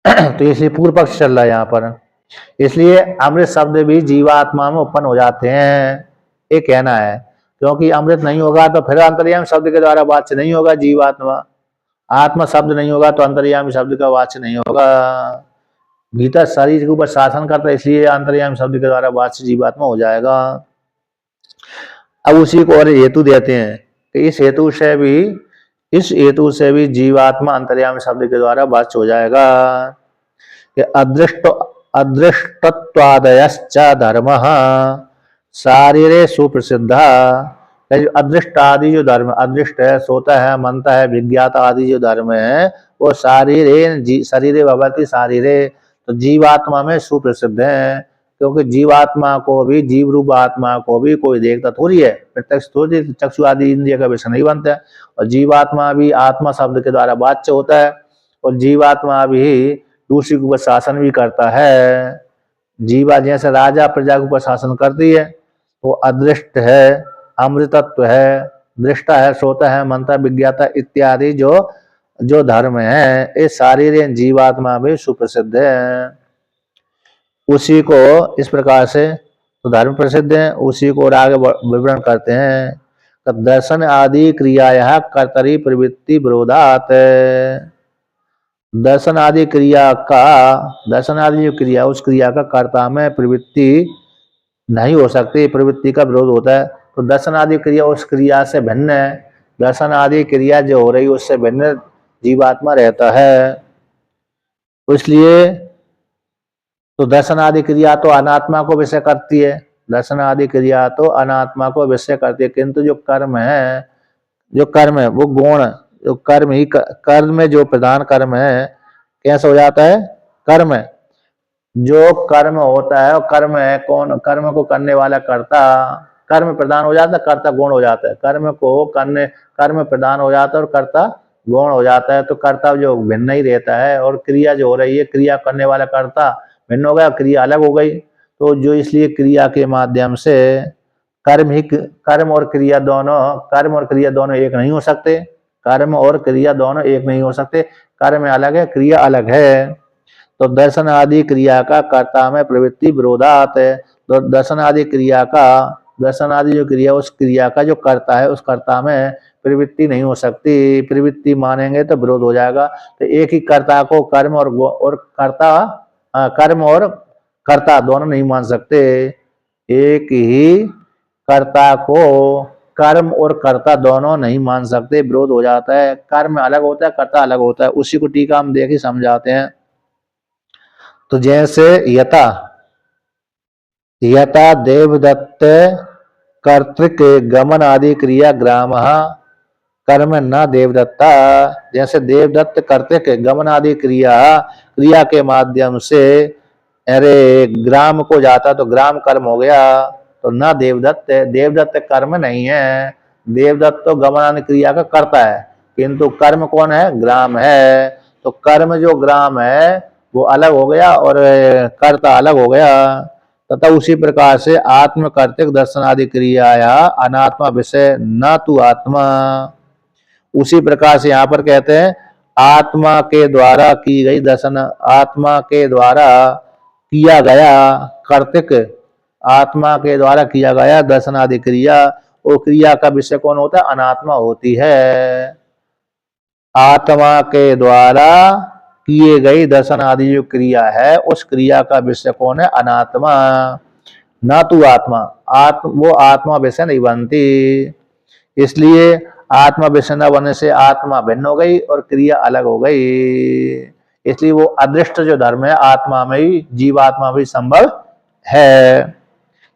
S1: तो इसलिए पूर्व पक्ष चल रहा है यहाँ पर। इसलिए अमृत शब्द भी जीवात्मा में उत्पन्न हो जाते हैं, ये कहना है। क्योंकि अमृत नहीं होगा तो फिर अंतर्यामी शब्द के द्वारा वाच्य नहीं होगा जीवात्मा, आत्मा शब्द नहीं होगा तो अंतर्यामी शब्द का वाच्य नहीं होगा। भीतर शरीर के ऊपर शासन करता है, इसलिए अंतर्यामी शब्द के द्वारा वाच्य जीवात्मा हो जाएगा। अब उसी को और हेतु देते हैं कि इस हेतु से भी जीवात्मा अंतर्यामी शब्द के द्वारा वाच्य हो जाएगा कि अदृष्टत्वादयश्च धर्मः शारीरे सुप्रसिद्धा। अदृष्ट आदि जो धर्म, अदृष्ट है, सोता है, मनता है, विज्ञाता आदि जो धर्म है वो शरीरे भवति शारीरे, तो जीवात्मा में सुप्रसिद्ध है। क्योंकि जीवात्मा को भी, जीव रूप आत्मा को भी कोई देखता थोड़ी है, प्रत्यक्ष थोड़ी, चक्षु आदि इंद्रिय का विषय नहीं बनता है। और जीवात्मा भी आत्मा शब्द के द्वारा वाच्य होता है, और जीवात्मा भी दूसरी के ऊपर शासन भी करता है। जीवा जैसे राजा प्रजा के ऊपर शासन करती है, वो अदृष्ट है, अमृतत्व है, दृष्टा है, श्रोता है, मंत्र, विज्ञाता इत्यादि जो जो धर्म है, ये सारी जीवात्मा भी सुप्रसिद्ध है। उसी को इस प्रकार से तो धर्म प्रसिद्ध है, उसी को और आगे विवरण करते हैं। तो दर्शन आदि क्रिया कर्तरी प्रवृत्ति विरोधात, दर्शन आदि क्रिया का, दर्शन आदि जो क्रिया उस क्रिया का कर्ता में प्रवृत्ति नहीं हो सकती, प्रवृत्ति का विरोध होता है। तो दर्शन आदि क्रिया उस क्रिया से भिन्न है, दर्शन आदि क्रिया जो हो रही है उससे भिन्न जीवात्मा रहता है। तो इसलिए तो दर्शन आदि क्रिया तो अनात्मा को विषय करती है, दर्शन आदि क्रिया तो अनात्मा को विषय करती है, किंतु जो कर्म है, जो कर्म है वो गुण, जो कर्म ही कर्म में जो प्रधान कर्म है कैसे हो जाता है, कर्म है, जो कर्म होता है और कर्म है कौन, कर्म को करने वाला कर्ता, कर्म प्रधान हो जाता है, कर्ता गुण हो जाता है, कर्म को करने, कर्म प्रधान हो जाता है और कर्ता गुण हो जाता है। तो कर्ता जो भिन्न ही रहता है और क्रिया जो हो रही है, क्रिया करने वाला कर्ता भिन्न हो गया, क्रिया अलग हो गई। तो जो इसलिए क्रिया के माध्यम से कर्म ही, कर्म और क्रिया दोनों, कर्म और क्रिया दोनों एक नहीं हो सकते, कर्म और क्रिया दोनों एक नहीं हो सकते, कर्म अलग है, क्रिया अलग है। तो दर्शन आदि क्रिया का कर्ता में प्रवृत्ति विरोधात है। तो दर्शन आदि क्रिया का, दर्शन आदि जो क्रिया उस क्रिया का जो कर्ता है उस कर्ता में प्रवृत्ति नहीं हो सकती, प्रवृत्ति मानेंगे तो विरोध हो जाएगा। तो एक ही कर्ता को कर्म और कर्ता, कर्म और कर्ता दोनों नहीं मान सकते, एक ही कर्ता को कर्म और कर्ता दोनों नहीं मान सकते, विरोध हो जाता है। कर्म अलग होता है, कर्ता अलग होता है। उसी को टीका हम देख ही समझाते हैं। तो जैसे यथा, यथा देवदत्त कर्तृक गमन आदि क्रिया ग्राम कर्म न देवदत्ता, जैसे देवदत्त कर्तृक गमन आदि क्रिया, क्रिया के माध्यम से अरे ग्राम को जाता तो ग्राम कर्म हो गया, तो न देवदत्त, देवदत्त कर्म नहीं है, देवदत्त तो गमन आदि क्रिया का कर्ता है, किंतु कर्म कौन है, ग्राम है। तो कर्म जो ग्राम है वो अलग हो गया और कर्ता अलग हो गया। तथा उसी प्रकार से आत्म कर्तृक दर्शन आदि क्रिया या अनात्मा विषय न तू आत्मा, उसी प्रकार से यहाँ पर कहते हैं आत्मा के द्वारा की गई दर्शन, आत्मा के द्वारा किया गया कर्तृक, आत्मा के द्वारा किया गया दर्शन आदि क्रिया, वो क्रिया का विषय कौन होता है, अनात्मा होती है। आत्मा के द्वारा किए गई दर्शन आदि जो क्रिया है उस क्रिया का विषय कौन है, अनात्मा, न तू आत्मा, वो आत्मा विषय नहीं बनती। इसलिए आत्मा विषय न बनने से आत्मा भिन्न हो गई और क्रिया अलग हो गई, इसलिए वो अदृष्ट जो धर्म है आत्मा में ही, जीवात्मा भी संभव है।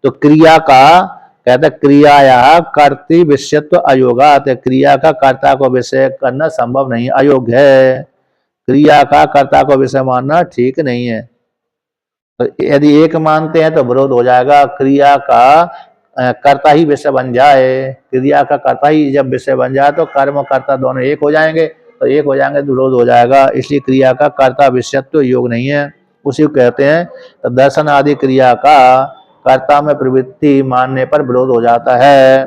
S1: तो क्रिया का कहते क्रिया या कर्तृ विषयत्व अयोगात, क्रिया का कर्ता को विषय करना संभव नहीं, अयोग्य है, क्रिया का कर्ता को विषय मानना ठीक नहीं है। तो यदि एक मानते हैं तो विरोध हो जाएगा, क्रिया का कर्ता ही विषय बन जाए, क्रिया का कर्ता ही जब विषय बन जाए तो कर्म और कर्ता दोनों एक हो जाएंगे, तो एक हो जाएंगे तो विरोध हो जाएगा। इसलिए क्रिया का कर्ता विषयत्व योग नहीं है। उसी को कहते हैं तो दर्शन आदि क्रिया का कर्ता में प्रवृत्ति मानने पर विरोध हो जाता है।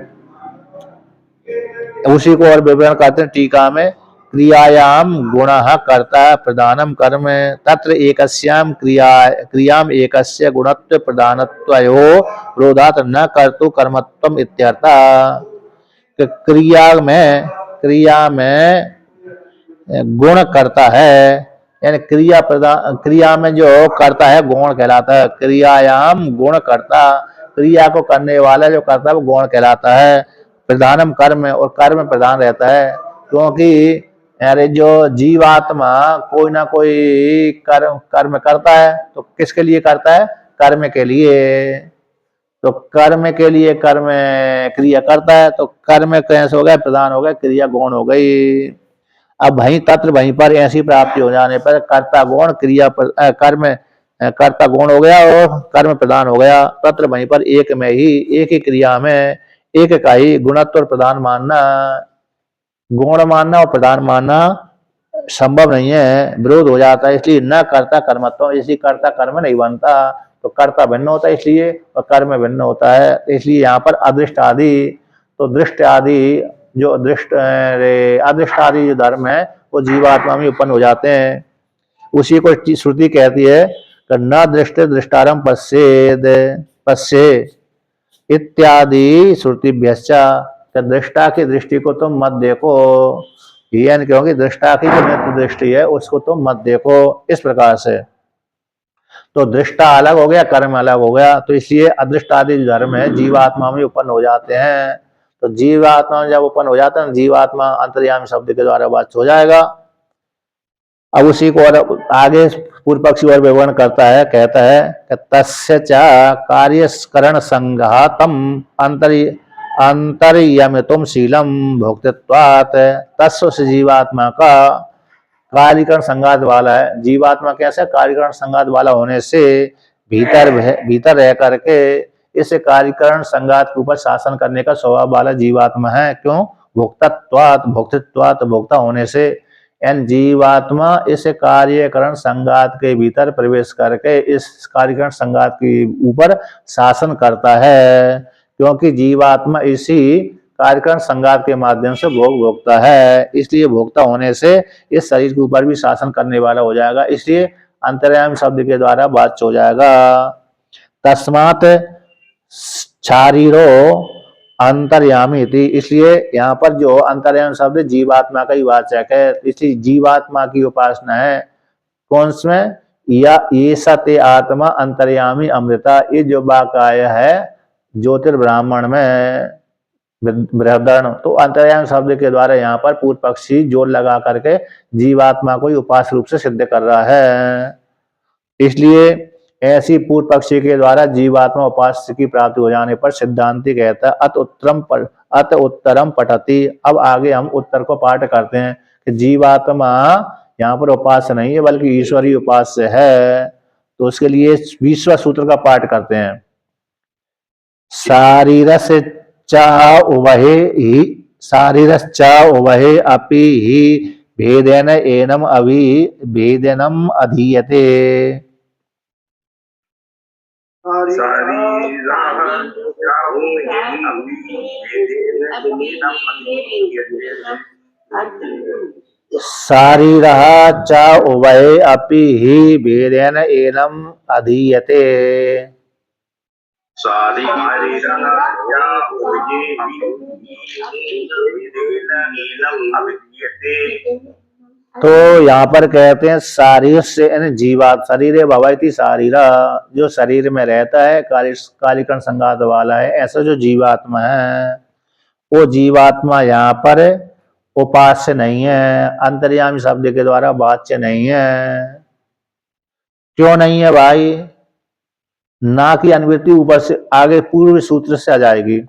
S1: उसी को और विवरण करते हैं टीका में, क्रियायाम गुणः कर्ता प्रधानम कर्म तत्र एकस्याम क्रियाम एकस्य गुणत्व प्रधानत्वयोः विरोधात् न कर्तु कर्मत्वम इत्यर्थः। क्रिया में गुण करता है, यानी क्रिया प्रधान, क्रिया में जो करता है गुण कहलाता है, क्रियायाम गुण करता, क्रिया को करने वाला जो करता है वो गुण कहलाता है। प्रधानम कर्म, और कर्म प्रधान रहता है, क्योंकि अरे जो जीवात्मा कोई ना कोई कर्म करता है, तो किसके लिए करता है, कर्म के लिए। तो कर्म के लिए कर्म क्रिया करता है, तो कर्म कैसे हो गया, प्रधान हो गया, क्रिया गौण हो गई। अब वहीं पर ऐसी प्राप्ति हो जाने पर कर्ता गौण क्रिया कर्म कर्ता गौण हो गया और कर्म प्रधान हो गया। तत्र वहीं पर एक में ही, एक ही क्रिया में एक का ही गुणत्व और प्रधान मानना, गुण मानना और प्रधान मानना संभव नहीं है, विरोध हो जाता है। इसलिए न कर्ता कर्मत्व, इसी कर्ता कर्म नहीं बनता। तो कर्ता भिन्न होता है इसलिए, और कर्म भिन्न होता है, तो इसलिए यहाँ पर अदृष्ट आदि, तो दृष्ट आदि जो अदृष्ट आदि जो धर्म है वो जीवात्मा में उत्पन्न हो जाते हैं। उसी को श्रुति कहती है कि न दृष्ट दृष्टारम पश्येद पश्ये इत्यादि श्रुतिभ्यश्च, दृष्टा की दृष्टि को तुम मत देखो, यानी क्योंकि दृष्टा की जो नित्य दृष्टि है उसको तुम मत देखो, इस प्रकार से। तो दृष्टा अलग हो गया, कर्म अलग हो गया, तो इसलिए अदृष्ट आदि धर्म है जीवात्मा में उत्पन्न हो जाते हैं। तो जीवात्मा जब उत्पन्न हो जाता है, जीवात्मा अंतर्यामी शब्द के द्वारा बात हो जाएगा। अब उसी को और आगे पूर्व पक्षी और विवरण करता है, कहता है कि तस्य च कार्यकरण संघातम अंतर्यमितुम शीलम भोक्तृत्वात्, तस्य उस जीवात्मा का कार्यकरण संघात वाला है। जीवात्मा कैसे कार्यकरण संघात वाला होने से भीतर रह करके इस कार्यकरण संघात के ऊपर शासन करने का स्वभाव वाला जीवात्मा है। क्यों? भोक्तृत्वात् भोक्ता होने से, एन जीवात्मा इस कार्यकरण संघात के भीतर प्रवेश करके इस कार्यकरण संघात के ऊपर शासन करता है, क्योंकि जीवात्मा इसी कार्यकरण संघात के माध्यम से भोगता है, इसलिए भोक्ता होने से इस शरीर के ऊपर भी शासन करने वाला हो जाएगा, इसलिए अंतर्यामी शब्द के द्वारा बात हो जाएगा। तस्मात् शारीरो अंतर्यामी थी, इसलिए यहाँ पर जो अंतर्यामी शब्द जीवात्मा का ही वाचक है, इसलिए जीवात्मा की उपासना है। कौन में? या ये सत्य आत्मा अंतर्यामी अमृता, ये जो वाक्य आया है ज्योतिर्ब्राह्मण में बृहदारण्य, तो अंतर्यामी शब्द के द्वारा यहाँ पर पूर्व पक्षी जोर लगा करके जीवात्मा को ही उपास्य रूप से सिद्ध कर रहा है। इसलिए ऐसी पूर्व पक्षी के द्वारा जीवात्मा उपास्य की प्राप्ति हो जाने पर सिद्धांति कहता है अत उत्तरम पठति। अब आगे हम उत्तर को पाठ करते हैं कि जीवात्मा यहाँ पर उपास्य नहीं है बल्कि ईश्वरी उपास्य है। तो उसके लिए 20वां सूत्र का पाठ करते हैं। शारीरस च उभये अपि ही भेदेन एनम भेदनम अधीयते। शारीरः च उभये अपि हि भेदेन एनम अधीयते। तो यहाँ पर कहते हैं शारीर से जीवात शरीर भवति शारीरा, जो शरीर में रहता है कार्यकरण संघात वाला है, ऐसा जो जीवात्मा है वो जीवात्मा यहाँ पर उपास्य नहीं है, अंतर्यामी शब्द के द्वारा वाच्य नहीं है। क्यों नहीं है भाई? ना की अनुवृत्ति ऊपर से आगे पूर्व सूत्र से आ जाएगी।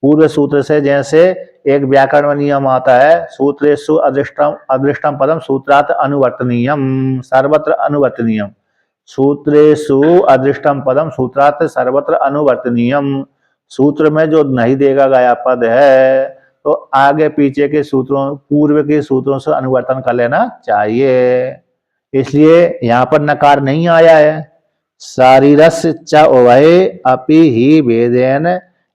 S1: पूर्व सूत्र से जैसे एक व्याकरण में नियम आता है, सूत्रेषु अदृष्टम पदम सूत्रात् अनुवर्तनीयम, सर्वत्र अनुवर्तनीयम। सूत्रेषु अदृष्टम पदम सूत्रात् सर्वत्र अनुवर्तनीयम। सूत्र में जो नहीं देगा गया पद है तो आगे पीछे के सूत्रों पूर्व के सूत्रों से अनुवर्तन कर लेना चाहिए। इसलिए यहाँ पर नकार नहीं आया है। शारीरस च उभये अपि ही भेदेन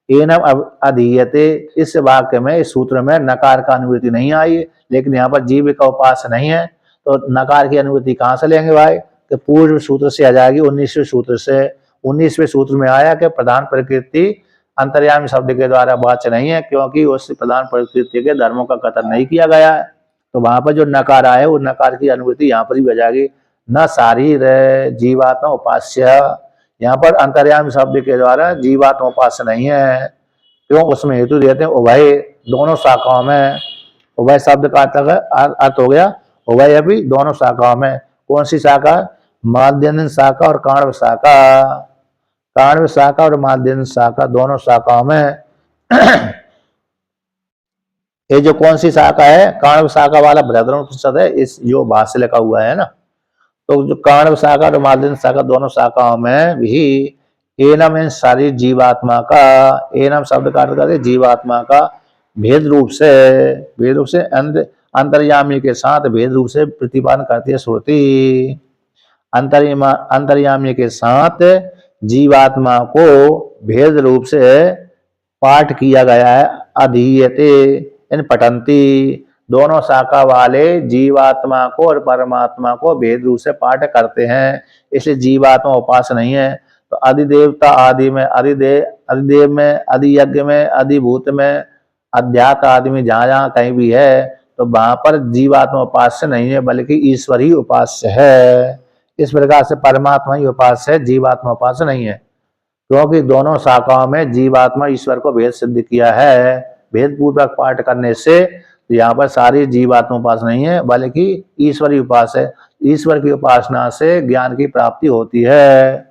S1: एनम अधीयते, इस वाक्य में इस सूत्र में नकार का अनुवृत्ति नहीं आई है, लेकिन यहाँ पर जीव का उपास्य नहीं है, तो नकार की अनुवृत्ति कहाँ से लेंगे भाई? तो पूर्व सूत्र से आ जाएगी 19वें सूत्र से। 19वें सूत्र में आया कि प्रधान प्रकृति अंतर्यामी शब्द के द्वारा वाच्य नहीं है, क्योंकि उस प्रधान प्रकृति के धर्मों का कथन नहीं किया गया है। तो वहां पर जो नकार आए वो नकार की अनुवृत्ति यहाँ पर भी आ जाएगी। न शारीर जीवात्मा उपास्य, यहाँ पर अंतर्यामी शब्द के द्वारा जीवात्मा उपास्य नहीं है। क्यों? उसमें हेतु देते हैं उभय, दोनों शाखाओं में। उभय शब्द का अर्थ हो गया उभय अभी दोनों शाखाओं में। कौन सी शाखा? माध्यम शाखा और काण्व शाखा। काण्व शाखा और माध्यम शाखा दोनों शाखाओं में। ये जो कौन सी शाखा है? काण्व शाखा वाला बृहदारण्य उपनिषद है, इस जो भाष्य लिखा हुआ है ना, तो जो काण्व शाखा और माध्यम शाखा दोनों शाखाओं में भी एनम शरीर जीवात्मा का, एनम शब्द का अर्थ करते जीवात्मा का भेद रूप से अंतर्यामी के साथ भेद रूप से प्रतिपादन करती है श्रुति। अंतर्यामी के साथ जीवात्मा को भेद रूप से पाठ किया गया है। अधीयते इन पठंती, दोनों शाखा वाले जीवात्मा को और परमात्मा को भेद रूप से पाठ करते हैं, इसलिए जीवात्मा उपास नहीं है। तो अधिदेवता आदि में अधिदेव में, अधियज्ञ में, अधिभूत में, अध्यात्म आदि में जहाँ जहाँ कहीं भी है तो वहां पर जीवात्मा उपास्य नहीं है, बल्कि ईश्वर ही उपास्य है। इस प्रकार से परमात्मा ही उपास्य है, जीवात्मा उपास्य नहीं है, क्योंकि दोनों शाखाओं में जीवात्मा ईश्वर को भेद सिद्ध किया है। भेद पूर्वक पाठ करने से यहाँ पर सारी जीवात्मा उपास नहीं है, बल्कि ईश्वर ही उपास है। ईश्वर की उपासना से ज्ञान की प्राप्ति होती है,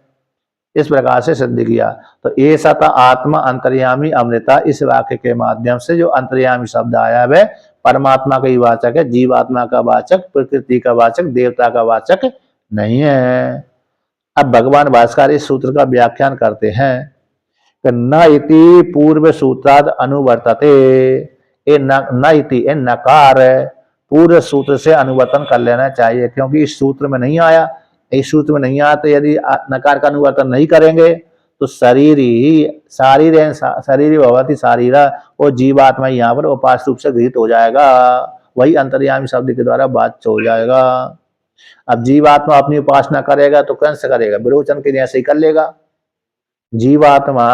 S1: इस प्रकार से सिद्ध किया। तो ये सत आत्मा अंतर्यामी अमृता, इस वाक्य के माध्यम से जो अंतर्यामी शब्द आया है परमात्मा का ही वाचक है, जीवात्मा का वाचक, प्रकृति का वाचक, देवता का वाचक नहीं है। अब भगवान भास्कर इस सूत्र का व्याख्यान करते हैं कि न इति पूर्व सूत्राद अनुवर्तते, ये न इति ये नकार पूर्व सूत्र से अनुवर्तन कर लेना चाहिए, क्योंकि इस सूत्र में नहीं आया। इस सूत्र में नहीं आया तो यदि नकार का अनुवर्तन नहीं करेंगे तो शरीर भवति शारीरा, और जीवात्मा यहाँ पर उपास रूप से गृहीत हो जाएगा, वही अंतर्यामी शब्द के द्वारा बात हो जाएगा। अब जीवात्मा अपनी उपासना करेगा तो कैसे करेगा? विरोचन के जैसे ही कर लेगा। जीवात्मा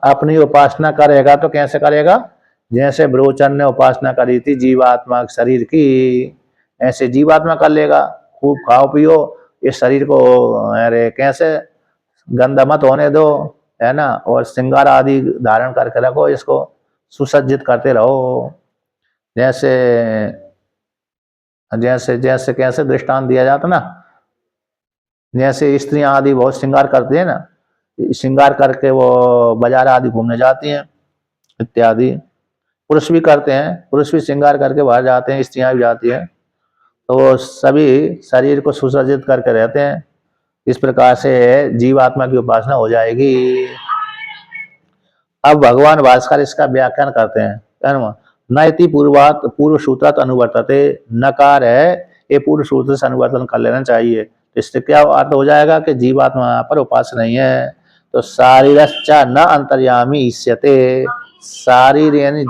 S1: अपनी उपासना करेगा तो कैसे करेगा? जैसे विरोचन ने उपासना करी थी जीवात्मा शरीर की, ऐसे जीवात्मा कर लेगा। खूब खाओ पियो, इस शरीर को अरे कैसे गंदा मत होने दो, है ना, और श्रृंगार आदि धारण करके रखो, इसको सुसज्जित करते रहो। जैसे जैसे जैसे कैसे दृष्टांत दिया जाता ना, जैसे स्त्रियां आदि बहुत श्रृंगार करती है ना, श्रृंगार करके वो बाजार आदि घूमने जाती हैं इत्यादि। पुरुष भी करते हैं, पुरुष भी श्रृंगार करके बाहर जाते हैं, स्त्रियां भी जाती हैं, तो वो सभी शरीर को सुसज्जित करके रहते हैं। इस प्रकार से जीवात्मा की उपासना हो जाएगी। अब भगवान भास्कर इसका व्याख्यान करते हैं। न इति पूर्वात पूर्व सूत्रात अनुवर्तते, नकार है, ये पूर्व सूत्र से अनुवर्तन कर लेना चाहिए। तो इससे क्या अर्थ हो जाएगा कि जीवात्मा पर उपास्य नहीं है। तो शारीरश्चा न अंतर्यामी इष्यते, शारीर यानी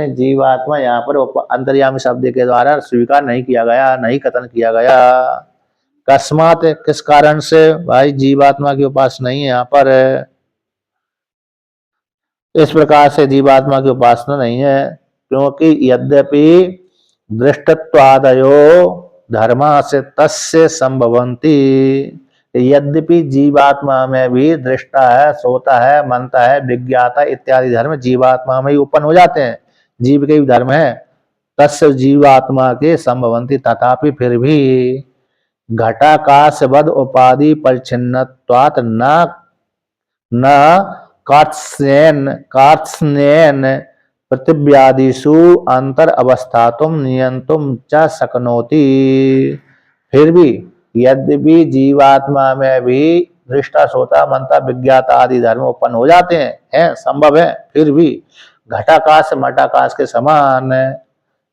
S1: जीवात्मा यहाँ पर अंतर्यामी शब्द के द्वारा स्वीकार नहीं किया गया, नहीं कथन किया गया। अकस्मात, किस कारण से? भाई जीवात्मा की उपासना नहीं है यहाँ पर, इस प्रकार से जीवात्मा की उपासना नहीं है, क्योंकि यद्यपि दृष्टत्वादयो धर्मा से तस्य संभवंती, यद्यपि जीवात्मा में भी दृष्टा है, श्रोता है, मनता है, विज्ञाता इत्यादि धर्म जीवात्मा में ही उत्पन्न हो जाते हैं, जीव के भी धर्म है, तस्य जीवात्मा के संभवंती, तथापि फिर भी घटाकाशवद उपाधि परिच्छिन्नत्वात् न कार्त्स्येन पृथिव्यादिषु अंतर अवस्थातुम नियंतुम च शक्नोति। फिर भी यद्यपि जीवात्मा में भी दृष्टा, श्रोता, मनता, विज्ञाता आदि धर्म उत्पन्न हो जाते हैं, संभव है, फिर भी घटाकाश मठाकाश के समान,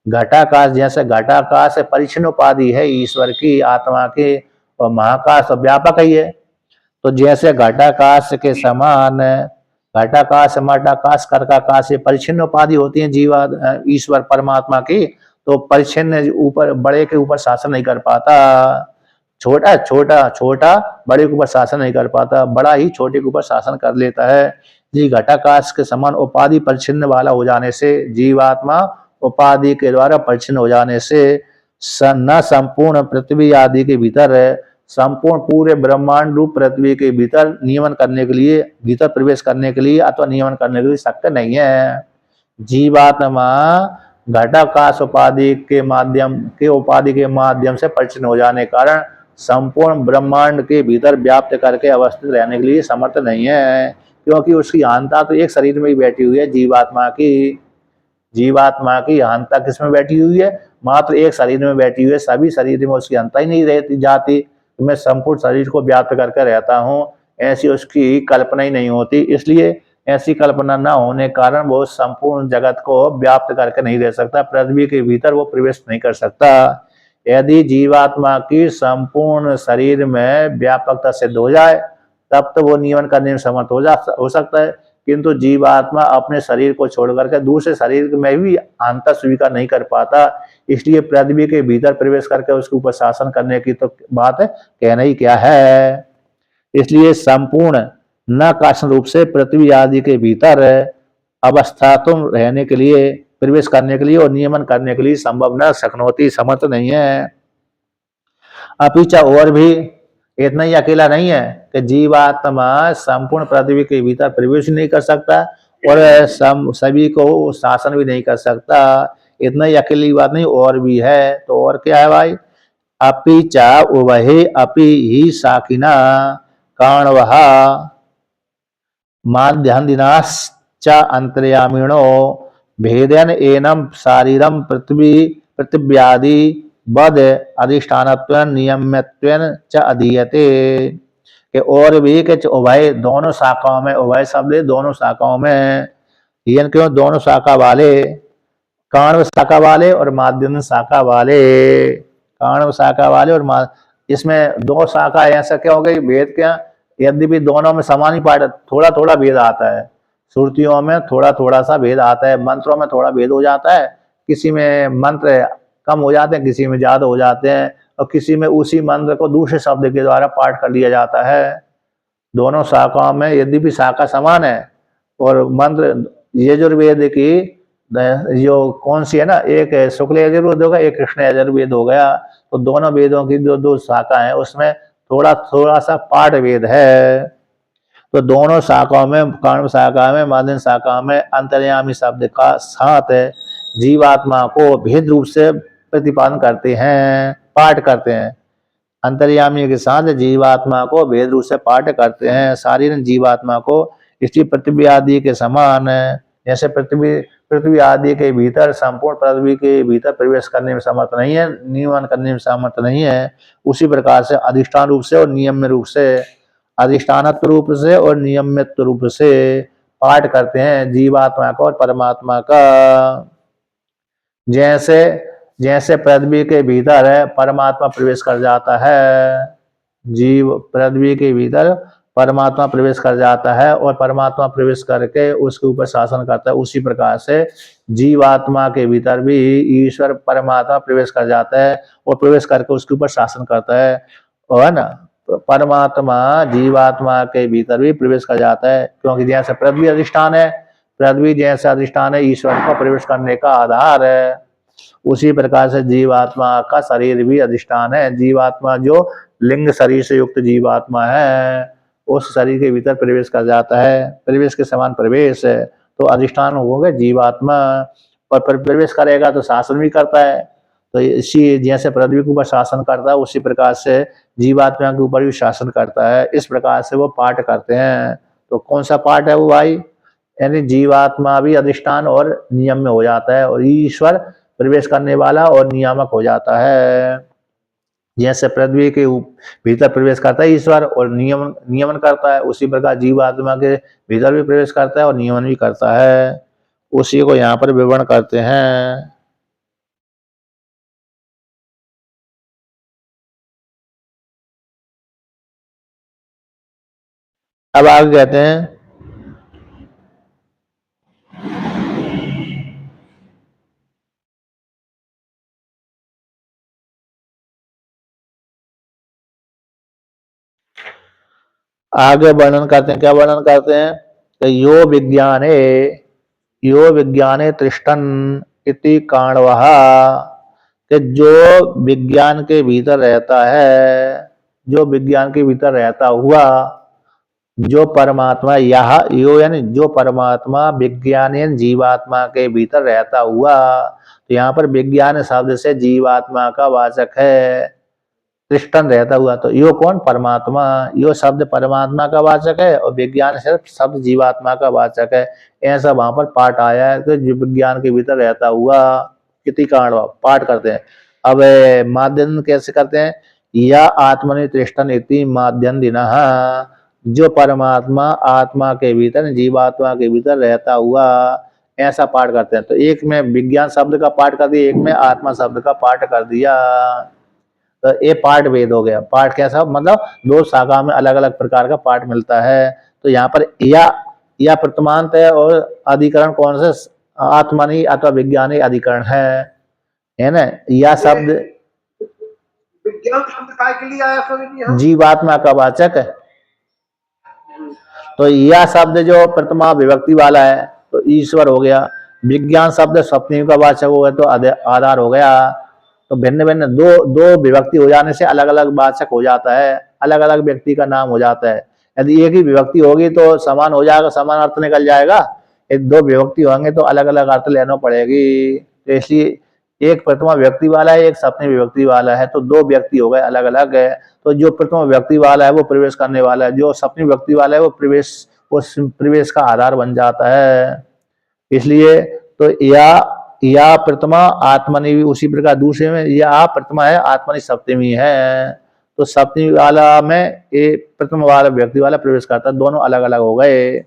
S1: घटाकाश जैसे घटाकाश परिच्छिन्न उपाधि है ईश्वर की, आत्मा की, और महाकाश तो व्यापक ही है। तो जैसे घटाकाश के समान घटाकाश मठाकाश कर्काकाश ये परिच्छिन्न उपाधि होती है जीवा ईश्वर परमात्मा की, तो परिच्छिन्न ऊपर बड़े के ऊपर शासन नहीं कर पाता, छोटा बड़े के ऊपर शासन नहीं कर पाता, बड़ा ही छोटे के ऊपर शासन कर लेता है। जी घटाकाश के समान उपाधि परिच्छिन्न वाला हो जाने से, जीवात्मा उपाधि के द्वारा परिच्छिन्न हो जाने से न संपूर्ण पृथ्वी आदि के भीतर है, संपूर्ण पूरे ब्रह्मांड रूप पृथ्वी के भीतर नियमन करने के लिए, भीतर प्रवेश करने के लिए अथवा नियमन करने के लिए शक्य नहीं है। जीवात्मा घटाकाश उपाधि के माध्यम से परिचिन्न हो जाने के कारण संपूर्ण ब्रह्मांड के भीतर व्याप्त करके अवस्थित रहने के लिए समर्थ नहीं है, क्योंकि उसकी अहंता तो एक शरीर में ही बैठी हुई है। जीवात्मा की अहंता किसमें बैठी हुई है? मात्र एक शरीर में बैठी हुई है। सभी शरीर में उसकी अहंता ही नहीं रहती जाती, मैं संपूर्ण शरीर को व्याप्त करके रहता हूँ, ऐसी उसकी कल्पना ही नहीं होती। इसलिए ऐसी कल्पना न होने के कारण वो संपूर्ण जगत को व्याप्त करके नहीं रह सकता, पृथ्वी के भीतर वो प्रवेश नहीं कर सकता। यदि जीवात्मा की संपूर्ण शरीर में व्यापकता सिद्ध हो जाए तब तो वो नियमन करने में समर्थ हो सकता है, किंतु जीवात्मा अपने शरीर को छोड़ करके दूसरे शरीर में भी अंतर स्वीकार नहीं कर पाता, इसलिए पृथ्वी के भीतर प्रवेश करके उसके ऊपर शासन करने की तो बात है कहना ही क्या है। इसलिए संपूर्ण न कार्य रूप से पृथ्वी आदि के भीतर अवस्था तुम रहने के लिए, प्रवेश करने के लिए और नियमन करने के लिए संभव न शक्नोती, समर्थ नहीं है। अपिचा और भी इतना ही अकेला नहीं है कि जीवात्मा संपूर्ण पृथ्वी के भीतर प्रवेश नहीं कर सकता और सभी को शासन भी नहीं कर सकता। इतना ही अकेली बात नहीं, और भी है। तो और क्या है भाई? अपिचा उभये अपि ही साकिना कारणवः माध्यान्दिनाश्च अंतर्यामिणो भेदेन एनम शारीरम पृथिव्यादि बद अधिष्ठानत्वेन नियम्यत्वेन च अधीयते। कि और भी के उभय दोनों शाखाओं में, उभय शब्द दोनों शाखाओं में, यन क्यों दोनों शाखा वाले, काण्व शाखा वाले और माध्यम शाखा वाले, काण्व शाखा वाले और इसमें दो शाखा ऐसा क्या हो गई भेद क्या? यद्यपि दोनों में समान ही पाठ, थोड़ा थोड़ा भेद आता है, श्रुतियों में थोड़ा थोड़ा सा भेद आता है, मंत्रों में थोड़ा भेद हो जाता है, किसी में मंत्र कम हो जाते हैं, किसी में ज्यादा हो जाते हैं, और किसी में उसी मंत्र को दूसरे शब्द के द्वारा पाठ कर लिया जाता है। दोनों शाखाओं में यद्यपि शाखा समान है और मंत्र यजुर्वेद की जो कौन सी है ना, एक शुक्ल यजुर्वेद होगा, एक कृष्ण यजुर्वेद हो गया, तो दोनों वेदों की जो दो शाखा है उसमें थोड़ा थोड़ा सा पाठ भेद है। तो दोनों शाखाओं में, कर्म शाखा में, माध्यम शाखा में अंतर्यामी शब्द का साथ जीवात्मा को भेद रूप से प्रतिपादन करते हैं, पाठ करते हैं। अंतर्यामी के साथ जीवात्मा को भेद रूप से पाठ करते हैं, शारीरिक जीवात्मा को। इसलिए पृथ्वी आदि के समान, जैसे पृथ्वी आदि के भीतर, संपूर्ण पृथ्वी के भीतर प्रवेश करने में समर्थ नहीं है, नियमन करने में समर्थ नहीं है, उसी प्रकार से अधिष्ठान रूप से और नियम्य रूप से, अधिष्ठानत्व रूप से और नियमित रूप से पाठ करते हैं जीवात्मा का और परमात्मा का। जैसे जैसे पृथ्वी के भीतर है परमात्मा प्रवेश कर जाता है, जीव पृथ्वी के भीतर परमात्मा प्रवेश कर जाता है और परमात्मा प्रवेश करके उसके ऊपर शासन करता है, उसी प्रकार से जीवात्मा के भीतर भी ईश्वर परमात्मा प्रवेश कर जाता है और प्रवेश करके उसके ऊपर शासन करता है, और ना परमात्मा जीवात्मा के भीतर भी प्रवेश कर जाता है, क्योंकि जैसे पृथ्वी अधिष्ठान है, पृथ्वी जैसे अधिष्ठान है ईश्वर का प्रवेश करने का आधार है, उसी प्रकार से जीवात्मा का शरीर भी अधिष्ठान है। जीवात्मा जो लिंग शरीर से युक्त जीवात्मा है उस शरीर के भीतर प्रवेश कर जाता है, प्रवेश के समान प्रवेश है, तो अधिष्ठान हो गए जीवात्मा, और प्रवेश करेगा तो शासन भी करता है। तो इसी जैसे पृथ्वी के ऊपर शासन करता है उसी प्रकार से जीवात्मा के ऊपर भी शासन करता है। इस प्रकार से वो पाठ करते हैं। तो कौन सा पाठ है वो भाई? यानी जीवात्मा भी अधिष्ठान और नियम में हो जाता है और ईश्वर प्रवेश करने वाला और नियामक हो जाता है। जैसे पृथ्वी के भीतर प्रवेश करता है ईश्वर और नियमन करता है, उसी प्रकार जीवात्मा के भीतर भी प्रवेश करता है और नियमन भी करता है। उसी को यहाँ पर विवरण करते हैं। अब आगे कहते हैं, आगे वर्णन करते हैं, क्या वर्णन करते हैं कि यो विज्ञाने तिष्ठन इति काण्वः, कि जो विज्ञान के भीतर रहता है, जो विज्ञान के भीतर रहता हुआ, जो परमात्मा यह यो यानी जो परमात्मा विज्ञान जीवात्मा के भीतर रहता हुआ, तो यहाँ पर विज्ञान शब्द से जीवात्मा का वाचक है, तिष्ठन रहता हुआ। तो यो कौन? परमात्मा। यो शब्द परमात्मा का वाचक है और विज्ञान शब्द जीवात्मा का वाचक है। ऐसा वहां पर पाठ आया है कि जो विज्ञान के भीतर रहता हुआ, किति कारण पाठ करते हैं। अब माध्यम कैसे करते हैं? या आत्मनि तिष्ठन इति माध्यम दिनः, जो परमात्मा आत्मा के भीतर, जीवात्मा के भीतर रहता हुआ ऐसा पाठ करते हैं। तो एक में विज्ञान शब्द का पाठ कर दिया, एक में आत्मा शब्द का पाठ कर दिया। तो ये पाठ भेद हो गया। पाठ कैसा, मतलब दो शाखा में अलग अलग प्रकार का पाठ मिलता है। तो यहाँ पर या प्रथमांत है और अधिकरण कौन से, आत्मनि अथवा विज्ञानी अधिकरण है ना। या शब्द
S2: विज्ञान शब्द काय के लिए आया स्वामी जी?
S1: जीवात्मा का वाचक है। तो यह शब्द जो प्रथमा विभक्ति वाला है तो ईश्वर हो गया। विज्ञान शब्द सप्तमी का वाचक हो गया तो आधार हो गया। तो भिन्न भिन्न दो विभक्ति हो जाने से अलग अलग वाचक हो जाता है, अलग अलग व्यक्ति का नाम हो जाता है। यदि एक ही विभक्ति होगी तो समान हो जाएगा, समान अर्थ निकल जाएगा। यदि दो विभक्ति होंगे तो अलग अलग अर्थ लेना पड़ेगी। तो इसलिए एक प्रथमा व्यक्ति वाला है, एक सप्तमी विभक्ति वाला है, तो दो व्यक्ति हो गए अलग अलग है। तो जो प्रथमा व्यक्ति वाला है वो प्रवेश करने वाला है, जो सप्तमी व्यक्ति वाला है वो प्रवेश का आधार बन जाता है। इसलिए तो या प्रथमा आत्मनि भी उसी प्रकार दूसरे में या प्रथमा है, आत्मनि सप्तमी है। तो सप्तमी वाला में ये प्रथम वाला व्यक्ति वाला प्रवेश करता है, दोनों अलग अलग हो गए।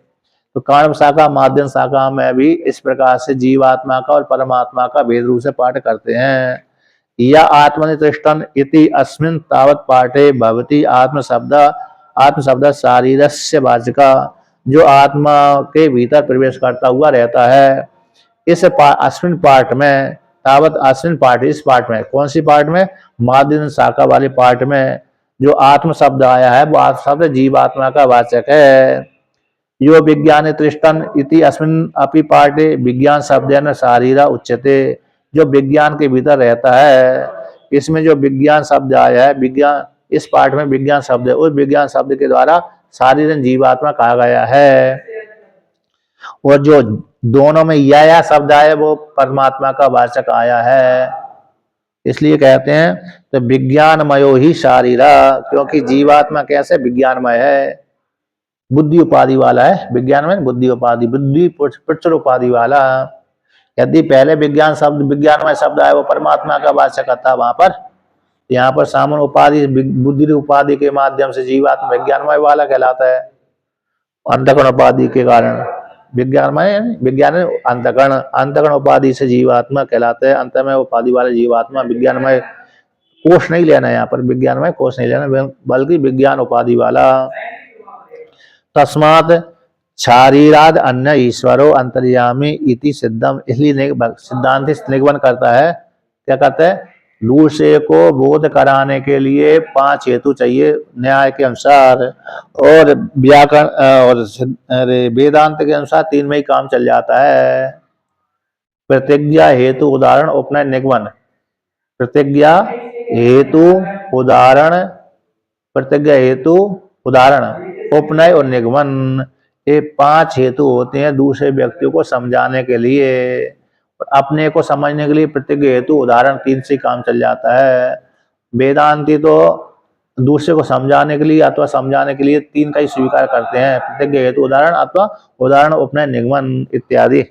S1: तो कारण शाखा माध्यम शाखा में भी इस प्रकार से जीवात्मा का और परमात्मा का भेद रूप से पाठ करते हैं। या आत्मनि तिष्ठन् इति अस्मिन् तावत् पाठे भवति आत्म शब्द शारीरस्य वाचका, जो आत्मा के भीतर प्रवेश करता हुआ रहता है। इस अश्विन पाठ में तावत अश्विन पाठ, इस पाठ में कौन सी पाठ में, माध्यम शाखा वाले पाठ में जो आत्म शब्द आया है वो आत्म शब्द जीवात्मा का वाचक है। यो विज्ञान तृष्टन इति अस्मिन् अपि पाठे विज्ञान शब्देन शारीरा उच्यते, जो विज्ञान के भीतर रहता है। इसमें जो विज्ञान शब्द आया है, विज्ञान इस पाठ में विज्ञान शब्द है, उस विज्ञान शब्द के द्वारा शारीर जीवात्मा कहा गया है। और जो दोनों में या शब्द आया वो परमात्मा का वाचक आया है। इसलिए कहते हैं तो विज्ञानमयो ही शारीरा, क्योंकि जीवात्मा कैसे विज्ञानमय है, बुद्धि उपाधि वाला है। विज्ञान में बुद्धि उपाधि, बुद्धि प्रचुर उपाधि वाला। यदि पहले विज्ञानमय शब्द आया वो परमात्मा का वाचक था वहां पर, यहाँ पर सामान्य उपाधि बुद्धि उपाधि के माध्यम से जीवात्मा विज्ञानमय वाला कहलाता है। अंतःकरण उपाधि के कारण विज्ञान अंतःकरण उपाधि से जीवात्मा कहलाते हैं। अंतःमय उपाधि वाले जीवात्मा विज्ञानमय कोष नहीं लेना, यहाँ पर विज्ञानमय कोष नहीं लेना, बल्कि विज्ञान उपाधि वाला। तस्मात् शारीराद अन्य ईश्वरो अंतर्यामी इति सिद्धम, इसलिए सिद्धांत निगमन करता है, क्या कहता है, दूसरे को बोध कराने के लिए 5 हेतु चाहिए न्याय के अनुसार, और व्याकरण और वेदांत के अनुसार 3 में ही काम चल जाता है। प्रतिज्ञा हेतु उदाहरण उपनय निगमन, प्रतिज्ञा हेतु उदाहरण, प्रतिज्ञा हेतु उदाहरण उपनय और निगमन, ये 5 हेतु होते हैं दूसरे व्यक्तियों को समझाने के लिए। अपने को समझने के लिए प्रतिज्ञा हेतु उदाहरण 3 से काम चल जाता है। वेदांती तो दूसरे को समझाने के लिए अथवा समझाने के लिए 3 का ही स्वीकार करते हैं, प्रतिज्ञा हेतु उदाहरण अथवा उदाहरण उपनय निगमन इत्यादि।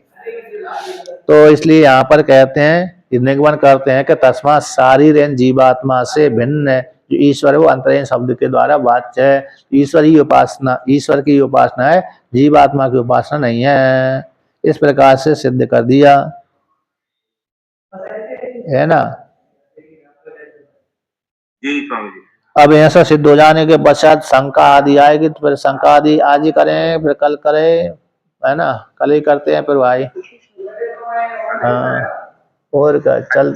S1: तो इसलिए यहाँ पर कहते हैं, निगमन करते हैं कि तस्मात् शारीर जीवात्मा से भिन्न जो ईश्वर है वो अंतर्यामी शब्द के द्वारा वाच्य है। ईश्वर की उपासना है, जीवात्मा की उपासना नहीं है। इस प्रकार से सिद्ध कर दिया है ना।
S2: जी स्वामी जी।
S1: अब ऐसा सिद्ध हो जाने के पश्चात शंका आदि आएगी, तो फिर शंका आदि आज ही करें, फिर कल करें, है ना, कल ही करते हैं फिर भाई। हाँ, और क्या चल